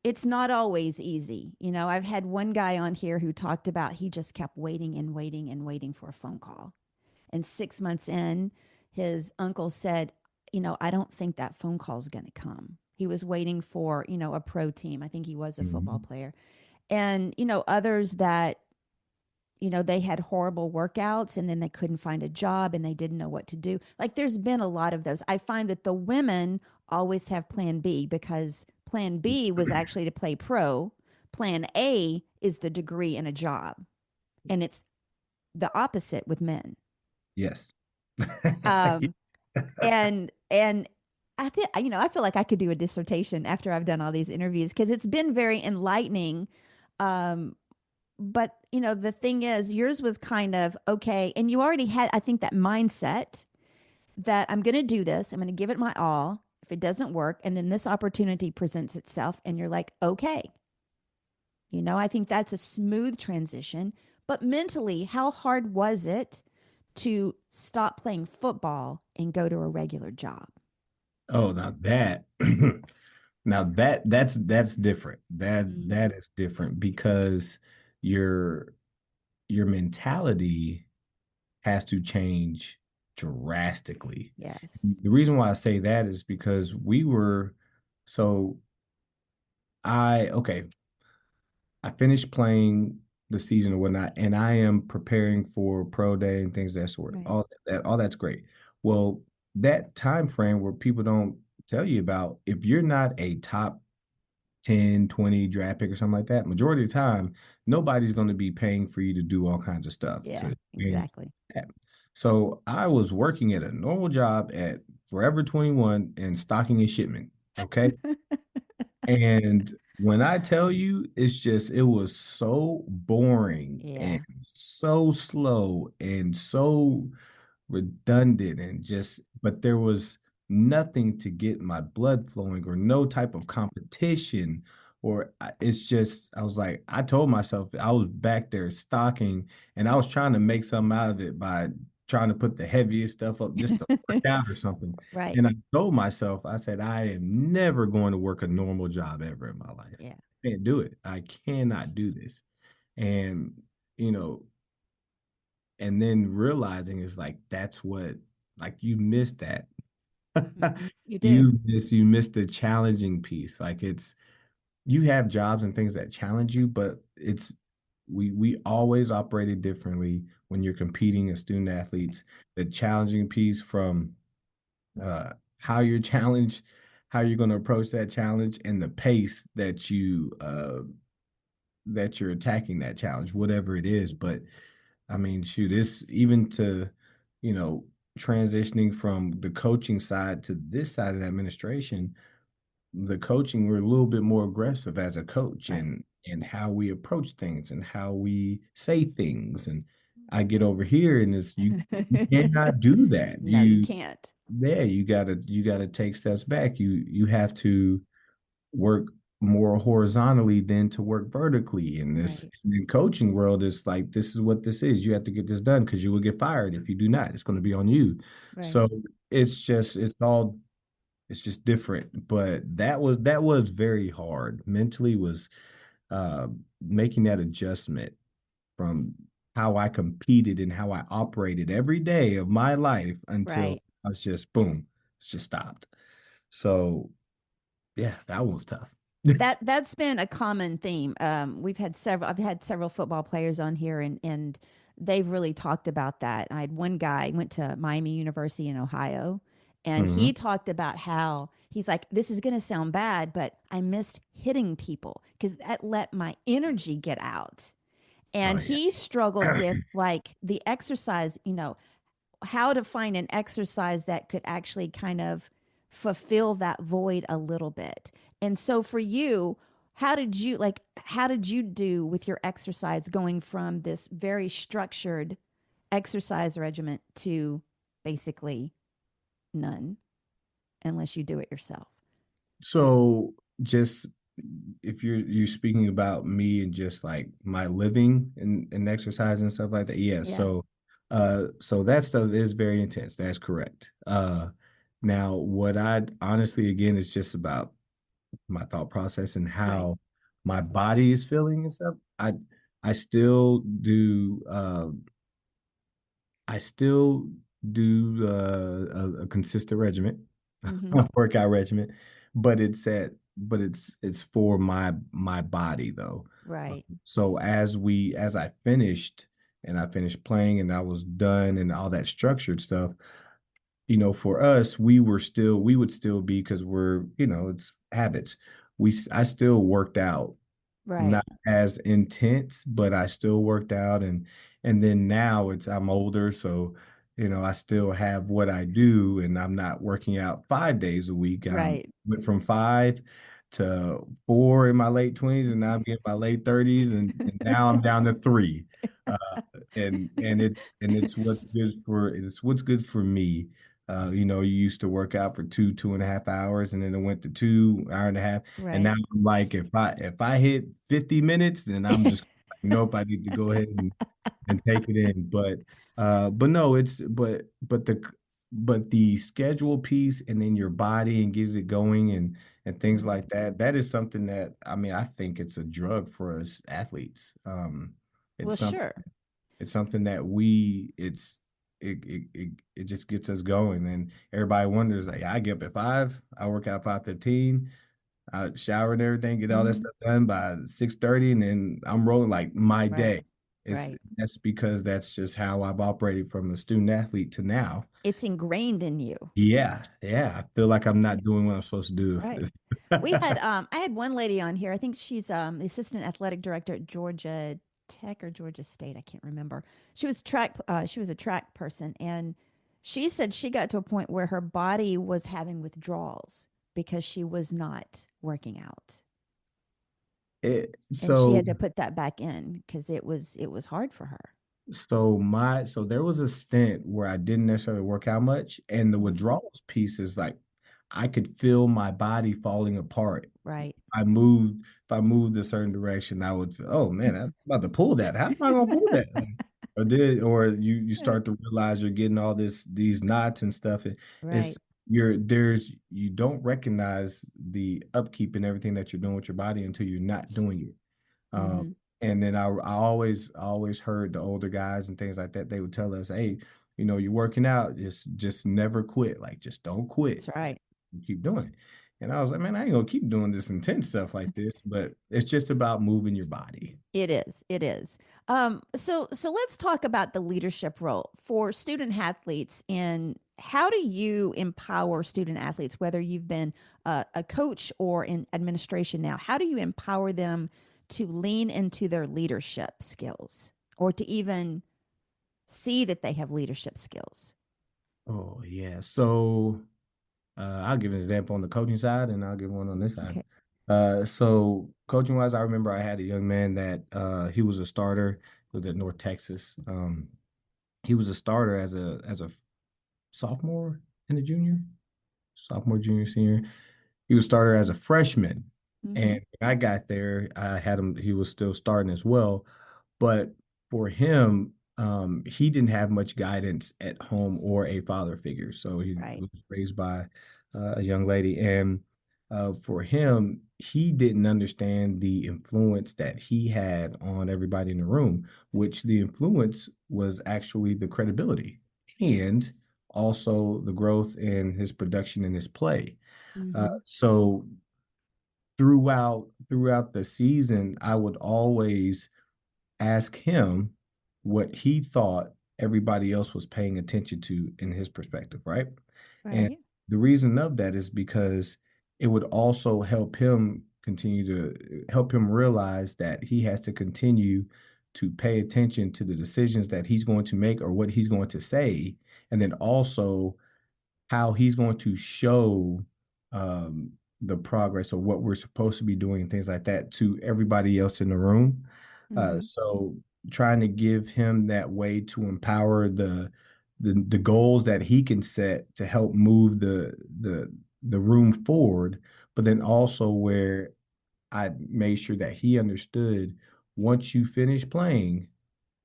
It's not always easy. I've had one guy on here who talked about he just kept waiting and waiting and waiting for a phone call. And 6 months in, his uncle said, I don't think that phone call is going to come. He was waiting for, a pro team. I think he was a football mhm. player. And, others that, they had horrible workouts and then they couldn't find a job and they didn't know what to do. Like there's been a lot of those. I find that the women always have plan B because plan B was actually to play pro. Plan A is the degree and a job. And it's the opposite with men. Yes. Um, and I think, I feel like I could do a dissertation after I've done all these interviews because it's been very enlightening. Um, but the thing is, yours was kind of okay, and you already had, I think, that mindset that I'm going to do this, I'm going to give it my all. If it doesn't work, and then this opportunity presents itself, and you're like, okay, I think that's a smooth transition. But mentally, how hard was it to stop playing football and go to a regular job? Oh, now that now that's different. That Mm-hmm. is different because your your mentality has to change drastically. Yes. The reason why I say that is because we were so okay, I finished playing the season or whatnot, and I am preparing for pro day and things of that sort. Right. All that's great. Well, that time frame where people don't tell you about, if you're not a top 10, 20 draft pick or something like that, majority of the time, nobody's going to be paying for you to do all kinds of stuff Yeah, to manage exactly. that. So I was working at a normal job at Forever 21 and stocking and shipment. Okay. And when I tell you, it was so boring and Yeah. so slow and so redundant and just, but there was nothing to get my blood flowing or no type of competition it's just, I was like, I told myself I was back there stocking and I was trying to make something out of it by trying to put the heaviest stuff up just to work out or something. Right. And I told myself, I said, I am never going to work a normal job ever in my life. Yeah. I can't do it. I cannot do this. And, you know, and then realizing is like that's what, like, you miss that. You do. You miss the challenging piece. Like, it's, you have jobs and things that challenge you, but it's, we always operated differently when you're competing as student athletes. The challenging piece from uh how you're challenged, how you're going to approach that challenge, and the pace that you're attacking that challenge, whatever it is. But I mean, shoot, it's even to, you know, transitioning from the coaching side to this side of the administration, the coaching, we're a little bit more aggressive as a coach Right. and how we approach things and how we say things. And I get over here and it's you cannot do that. No, you can't. You gotta take steps back. You have to work. more horizontally than to work vertically. In this Right. in the coaching world, it's like this is what this is. You have to get this done because you will get fired if you do not. It's going to be on you. Right. So it's just different. But that was very hard. Mentally was uh making that adjustment from how I competed and how I operated every day of my life until Right. I was just boom, it's just stopped. So yeah, that one was tough. That's been a common theme. I've had several football players on here, and they've really talked about that. I had one guy went to Miami University in Ohio, and Hmm. he talked about how he's like, this is going to sound bad, but I missed hitting people because that let my energy get out. Oh And he struggled yeah. with like the exercise, how to find an exercise that could actually kind of fulfill that void a little bit. And so for you, how did you do with your exercise going from this very structured exercise regimen to basically none unless you do it yourself? So just if you're speaking about me and just like my living and exercise and stuff like that, yeah. Yeah. So that stuff is very intense. That's correct. Now what I honestly again is just about my thought process and Right. how my body is feeling and stuff. I still do I still do a consistent regimen, Mm-hmm. a workout regimen, but it's for my body though. Right. So as I finished playing and I was done and all that structured stuff, for us, we would still be because it's habits. I still worked out, Right. not as intense, but I still worked out and then now I'm older, so I still have what I do and I'm not working out 5 days a week. Right. Went from 5 to 4 in my late 20s and now I'm in my late 30s and now I'm down to 3. Uh, it's what's good for me. You used to work out for 2.5 hours, and then it went to 2 hour and a half. And now Right. I'm like, if I hit 50 minutes, then I'm just like, nope, I need to go ahead and take it in. But no, but the schedule piece and then your body and gives it going and things Mhm. like that. That is something that I mean, I think it's a drug for us athletes. Well, It's something sure. it's something that it just gets us going. And everybody wonders, like, I get up at 5, I work out 5:15, I shower and everything, get all that Hmm. stuff done by 6:30, and then I'm rolling like my Right. day. It's Right. That's because that's just how I've operated from a student athlete to now. It's ingrained in you. Yeah, yeah. I feel like I'm Right. not doing what I'm supposed to do. Right. I had one lady on here. I think she's the assistant athletic director at Georgia Tech or Georgia State. I can't remember. She was a track person, and she said she got to a point where her body was having withdrawals because she was not working out. And she So had to put that back in because it was hard for her. so there was a stint where I didn't necessarily work out much, and the Hmm. withdrawals piece is like I could feel my body falling apart. Right. If I moved a certain direction, I would feel, oh man, I'm about to pull that. How am I gonna pull that? Or you start to realize you're getting all these knots and stuff. It's Right. you don't recognize the upkeep and everything that you're doing with your body until you're not doing it. Um, Hmm. and then I always heard the older guys and things like that. They would tell us, "Hey, you're working out. Just never quit. Like, just don't quit. That's right. You keep doing it." And I was like, "Man, I ain't gonna keep doing this intense stuff like this." But it's just about moving your body. It is. It is. So let's talk about the leadership role for student athletes and how do you empower student athletes, whether you've been a coach or in administration now? How do you empower them to lean into their leadership skills or to even see that they have leadership skills? Oh yeah. So I'll give an example on the coaching side, and I'll give one on this side. Okay. So coaching wise, I remember I had a young man that he was a starter. He was at North Texas. He was a starter as a sophomore and a junior, sophomore, junior, senior. He was starter as a freshman. Mm-hmm. And when I got there, I had him, he was still starting as well. But for him, he didn't have much guidance at home or a father figure. So he Right. was raised by a young lady. And for him, he didn't understand the influence that he had on everybody in the room, which the influence was actually the credibility and also the growth in his production and his play. Mm-hmm. So throughout the season, I would always ask him what he thought everybody else was paying attention to in his perspective, right? And Right. the reason of that is because it would also help him continue to help him realize that he has to continue to pay attention to the decisions that he's going to make or what he's going to say, and then also how he's going to show um, the progress of what we're supposed to be doing and things like that to everybody else in the room. Mm-hmm. So trying to give him that way to empower the goals that he can set to help move the room forward, but then also where I made sure that he understood once you finish playing,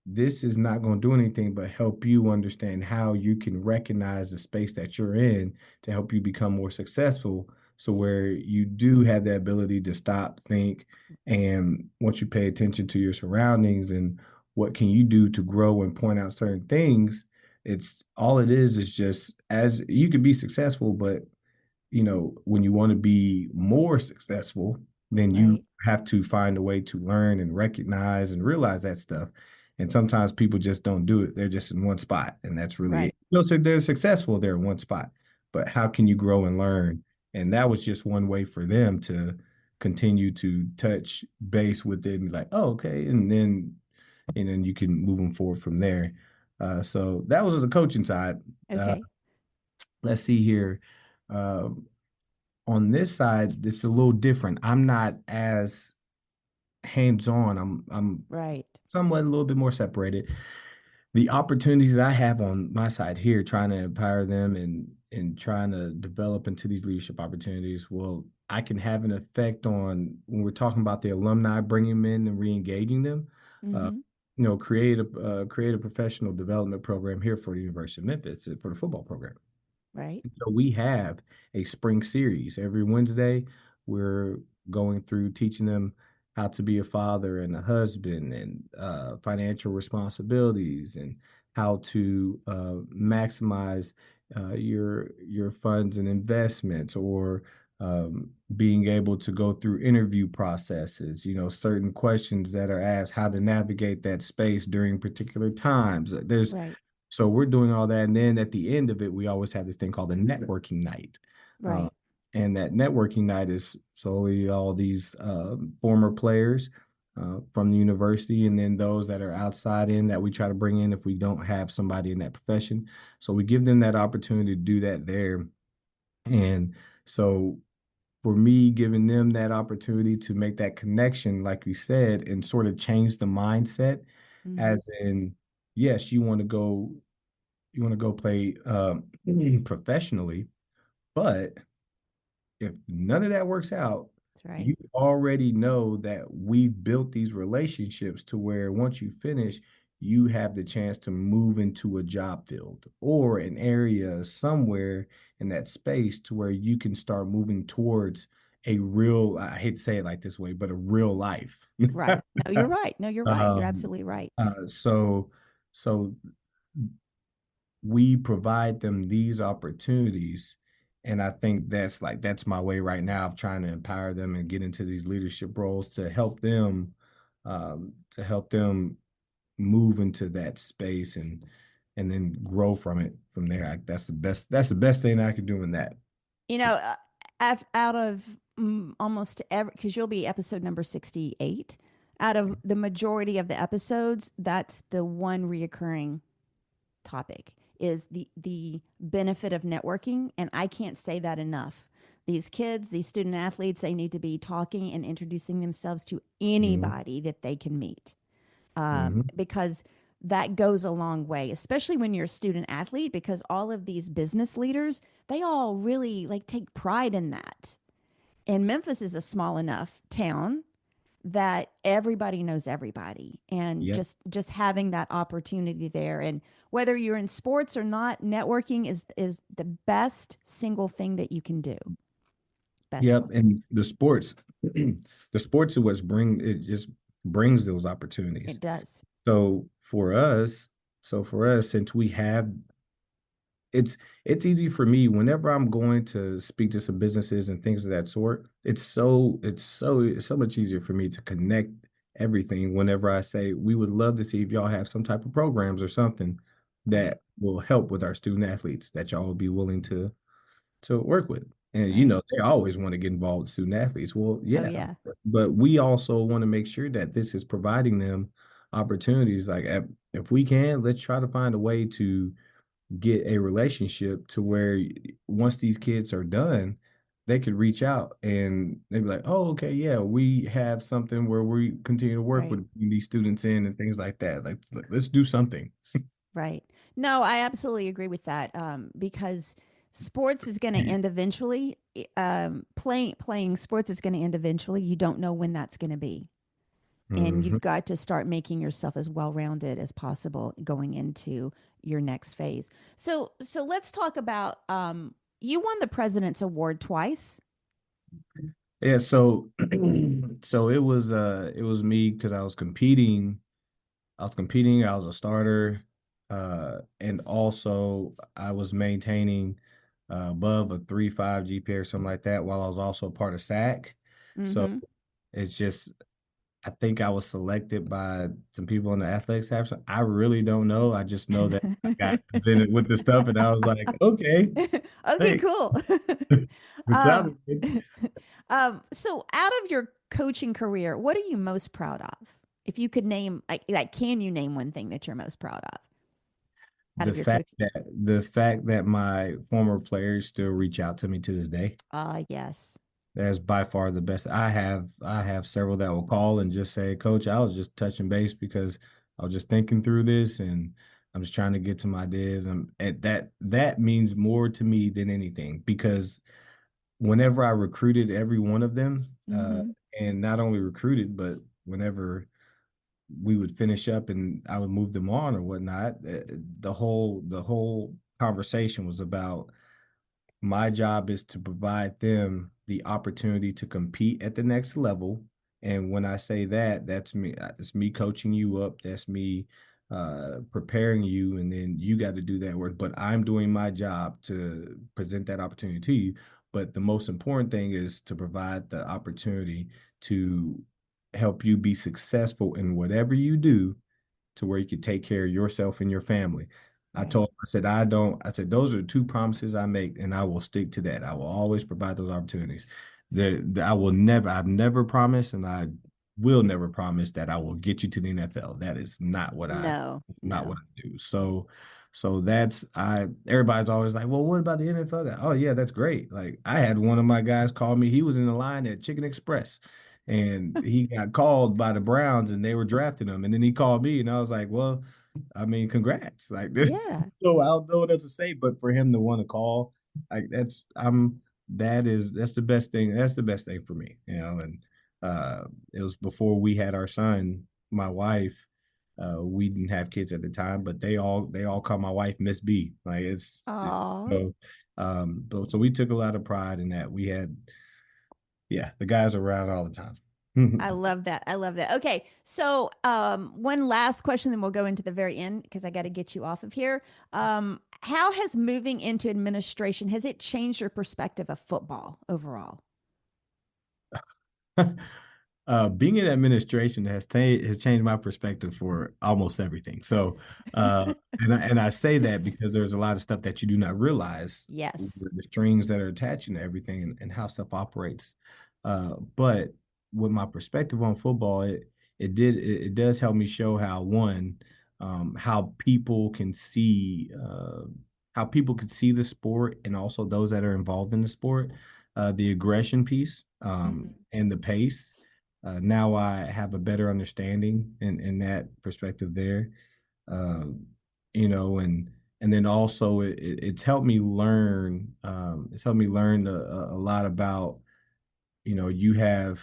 this is not going to do anything but help you understand how you can recognize the space that you're in to help you become more successful. So where you do have the ability to stop, think, and once you pay attention to your surroundings and what can you do to grow and point out certain things, it's all it is just as you can be successful, but when you want to be more successful, then you Right. have to find a way to learn and recognize and realize that stuff. And sometimes people just don't do it. They're just in one spot, and that's really it. Right. So they're successful, they're in one spot. But how can you grow and learn? And that was just one way for them to continue to touch base with it and be like, oh, okay. And then you can move them forward from there. So that was the coaching side. Uh, Okay. let's see here. Um, on this side, it's a little different. I'm not as hands-on. I'm Right. somewhat a little bit more separated. The opportunities that I have on my side here, trying to empower them and trying to develop into these leadership opportunities, well, I can have an effect on when we're talking about the alumni, bringing them in and re-engaging them. Uh, Mm-hmm. create a professional development program here for the University of Memphis for the football program. Right. So we have a spring series every Wednesday. We're going through teaching them how to be a father and a husband and financial responsibilities and how to maximize your funds and investments or being able to go through interview processes, certain questions that are asked, how to navigate that space during particular times. Right. So we're doing all that, and then at the end of it, we always have this thing called a networking night. Uh, Right. and that networking night is solely all these former players from the university, and then those that are outside in that we try to bring in if we don't have somebody in that profession. So we give them that opportunity to do that there. And so for me, giving them that opportunity to make that connection, like you said, and sort of change the mindset, Mm-hmm. as in, yes, you want to go play professionally, but if none of that works out, That's right. you already know that we've built these relationships to where once you finish, you have the chance to move into a job field or an area somewhere in that space to where you can start moving towards a real, I hate to say it like this way, but a real life. Right. No, you're right. No, you're right. You're um, absolutely right. so we provide them these opportunities, and I think that's my way right now of trying to empower them and get into these leadership roles to help them move into that space and then grow from it from there. That's the best thing I could do in that. You know, out of almost every, because you'll be episode number 68, out of the majority of the episodes, that's the one reoccurring topic is the benefit of networking, and I can't say that enough. These kids, these student athletes, they need to be talking and introducing themselves to Mhm, anybody that they can meet, mhm, because that goes a long way, especially when you're a student athlete, because all of these business leaders, they all really like take pride in that. And Memphis is a small enough town that everybody knows everybody, and Yep. just having that opportunity there, and whether you're in sports or not, networking is the best single thing that you can do. Best Yep. one. And the sports is what's it just brings those opportunities. It does. So for us, since we have it's it's easy for me whenever I'm going to speak to some businesses and things of that sort. It's so much easier for me to connect everything whenever I say we would love to see if y'all have some type of programs or something Right. that will help with our student athletes that y'all would be willing to work with. And Right. they always want to get involved with student athletes. Well, Oh yeah, yeah. but we also want to make sure that this is providing them opportunities. Like if we can, let's try to find a way to get a relationship to where once these kids are done, they could reach out and they'd be like, "Oh, okay, yeah, we have something where we continue to work Right. with these students in and things like that. Like, let's do something." Right. No, I absolutely agree with that. Because sports is going to end eventually. Playing sports is going to end eventually. You don't know when that's going to be, and Mhm. you've got to start making yourself as well rounded as possible going into your next phase. So let's talk about. You won the President's Award twice. Yeah, so so it was me because I was a starter, and also I was maintaining above a 3.5 GPA or something like that while I was also part of SAC. So Mm-hmm. it's just I think I was selected by some people in the athletics staff. So I really don't know. I just know that I got presented with the stuff, and I was like, okay, Okay, thanks. cool. It um, sounded good. so out of your coaching career, what are you most proud of? If you could name, like, can you name one thing that you're most proud of out The of your fact coaching? that the fact that my former players still reach out to me to this day. Yes. That's by far the best. I have several that will call and just say, "Coach, I was just touching base because I was just thinking through this and I'm just trying to get to my ideas." And that means more to me than anything because whenever I recruited every one of them, Mm-hmm. and not only recruited, but whenever we would finish up and I would move them on or whatnot, the whole conversation was about my job is to provide them the opportunity to compete at the next level. And when I say that, that's me. It's me coaching you up. That's me preparing you, and then you got to do that work. But I'm doing my job to present that opportunity to you. But the most important thing is to provide the opportunity to help you be successful in whatever you do to where you could take care of yourself and your family. Right. I said, those are two promises I make, and I will stick to that. I will always provide those opportunities. I've never promised, and I will never promise that I will get you to the NFL. That is No, not what no. I do. So everybody's always like, well, what about the NFL guy? Oh yeah, that's great. Like I had one of my guys call me. He was in the line at Chicken Express and he got called by the Browns and they were drafting him. And then he called me and I was like, well, I mean, congrats. Like this, Yeah. so I don't know what else to say, but for him to want to call, like that's the best thing. That's the best thing for me, and it was before we had our son, my wife. We didn't have kids at the time, but they all call my wife Miss B. Like Oh, so so we took a lot of pride in that. We had yeah, the guys around all the time. I love that. I love that. Okay. So, one last question, then we'll go into the very end because I got to get you off of here. How has moving into administration, has it changed your perspective of football overall? Being in administration has changed my perspective for almost everything. So, and I say that because there's a lot of stuff that you do not realize, Yes. the strings that are attaching to everything and how stuff operates. But with my perspective on football, it does help me show how one, how people can see the sport and also those that are involved in the sport, the aggression piece, Hmm. and the pace. Now I have a better understanding in that perspective there. Uh, and then also it's helped me learn. It's helped me learn a lot about you have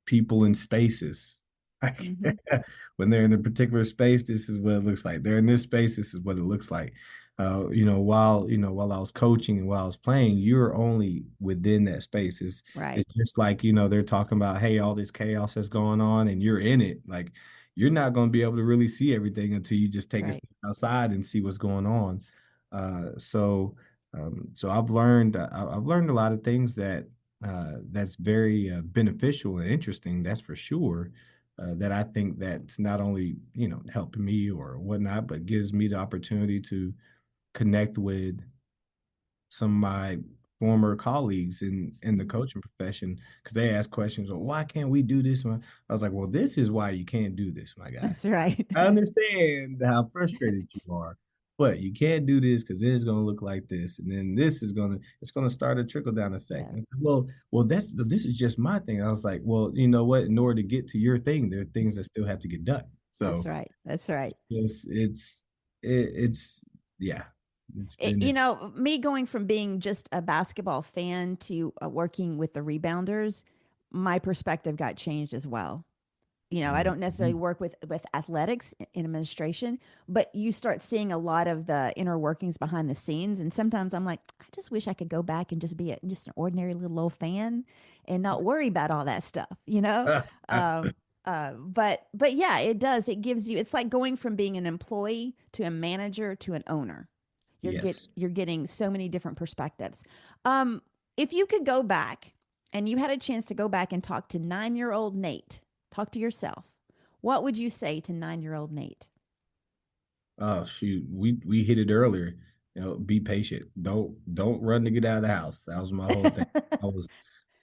people in spaces. Like Hmm. when they're in a particular space, this is what it looks like. They're in this space, this is what it looks like. While I was coaching and while I was playing, you're only within that space. Right. It's just like, they're talking about, hey, all this chaos that's going on, and you're in it. Like you're not going to be able to really see everything until you just That's take a right. step outside and see what's going on. So I've learned a lot of things that's very beneficial and interesting. That's for sure. That I think that's not only helping me or whatnot, but gives me the opportunity to connect with some of my former colleagues in the Mhm. coaching profession because they ask questions. Well, why can't we do this? I was like, well, this is why you can't do this, my guy. That's right. I understand how frustrated you are, but you can't do this because then it's going to look like this, and then it's going to start a trickle down effect. Yes. And, well, this is just my thing. I was like, well, you know what? In order to get to your thing, there are things that still have to get done. That's So right. That's right. it's yeah, it's been Me going from being just a basketball fan to working with the rebounders, my perspective got changed as well. I don't necessarily Mhm. work with athletics in administration, but you start seeing a lot of the inner workings behind the scenes. And sometimes I'm like, I just wish I could go back and just be just an ordinary little old fan and not worry about all that stuff. Um, but yeah, it does. It gives you. It's like going from being an employee to a manager to an owner. Yes. You're getting so many different perspectives. Um, if you could go back and you had a chance to go back and talk to 9-year old Nate, talk to yourself, what would you say to 9-year old Nate? Oh shoot, we hit it earlier. Be patient. Don't run to get out of the house. That was my whole thing. I was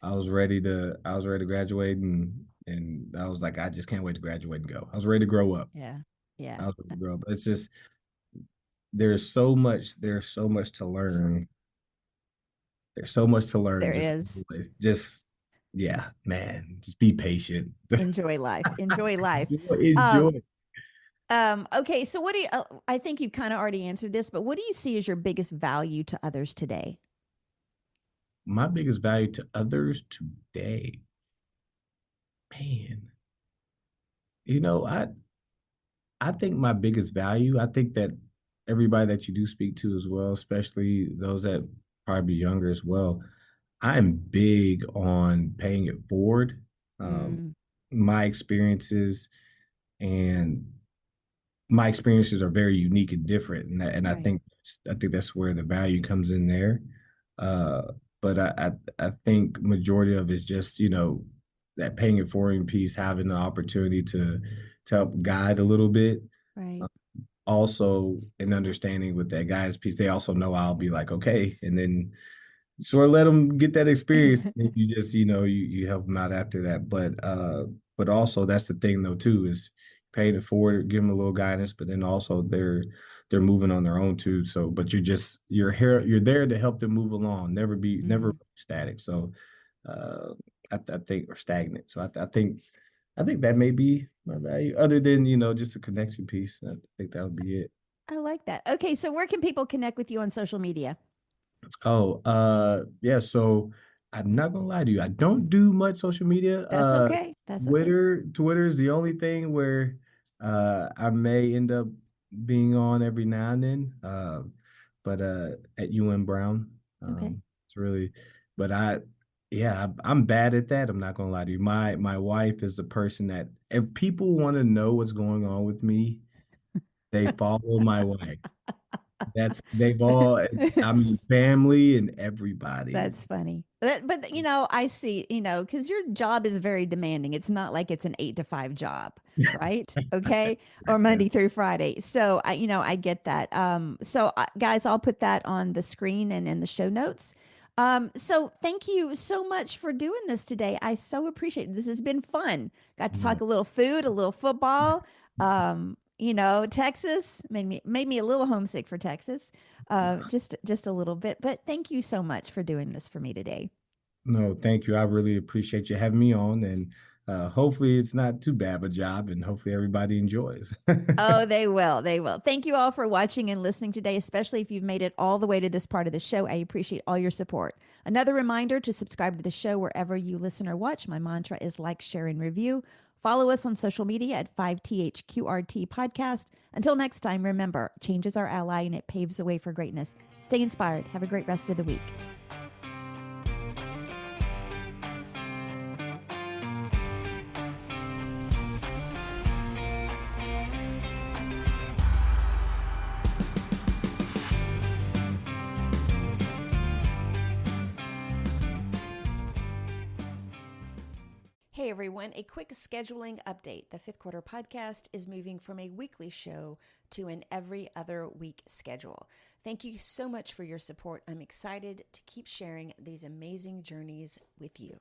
I was ready to graduate, and I was like, I just can't wait to graduate and go. I was ready to grow up. Yeah. Yeah. I was ready to grow up. It's just there's so much to learn. There's so much to learn. There Just is. just yeah, man. Just be patient. Enjoy life. Enjoy life. Enjoy. Um, okay, so what do you I think you kind of already answered this, but what do you see as your biggest value to others today? My biggest value to others today, man. You know, I think my biggest value, I think that everybody that you do speak to as well, especially those that probably be younger as well, I'm big on paying it forward. Um, Mm, my experiences and my experiences are very unique and different, and I right. think that's where the value comes in there. Uh, but I think majority of it is just that paying it forward piece, having the opportunity to help guide a little bit. Right. Also, in understanding with that guidance piece, they also know I'll be like, okay, and then sort of let them get that experience. And you just, you help them out after that. But also that's the thing though too is paying it forward, give them a little guidance, but then also they're moving on their own too. So, but you're there to help them move along, never Mm. static. So, uh, I think or stagnant. So I think that may be my value, other than just a connection piece. I think that would be it. I like that. Okay, so where can people connect with you on social media? Oh, yeah. So I'm not gonna lie to you. I don't do much social media. That's okay. That's okay. Twitter is the only thing where I may end up being on every now and then. But at UN Brown, Okay. it's really. But yeah, I'm bad at that. I'm not gonna lie to you. My wife is the person that if people want to know what's going on with me, they follow my wife. They've all I mean, family and everybody. That's funny. But I see, because your job is very demanding. It's not like it's an 8 to 5 job, right? Okay. Or Yeah. Monday through Friday. So I get that. So guys, I'll put that on the screen and in the show notes. So thank you so much for doing this today. I so appreciate it. This has been fun. Got to talk No. a little food, a little football. Texas made me a little homesick for Texas, just a little bit. But thank you so much for doing this for me today. No, thank you. I really appreciate you having me on, and hopefully it's not too bad of a job, and hopefully everybody enjoys. Oh, they will. They will. Thank you all for watching and listening today, especially if you've made it all the way to this part of the show. I appreciate all your support. Another reminder to subscribe to the show wherever you listen or watch. My mantra is like, share, and review. Follow us on social media at 5THQRT Podcast. Until next time, remember, change is our ally and it paves the way for greatness. Stay inspired. Have a great rest of the week. Hey everyone, a quick scheduling update. The Fifth Quarter Podcast is moving from a weekly show to an every other week schedule. Thank you so much for your support. I'm excited to keep sharing these amazing journeys with you.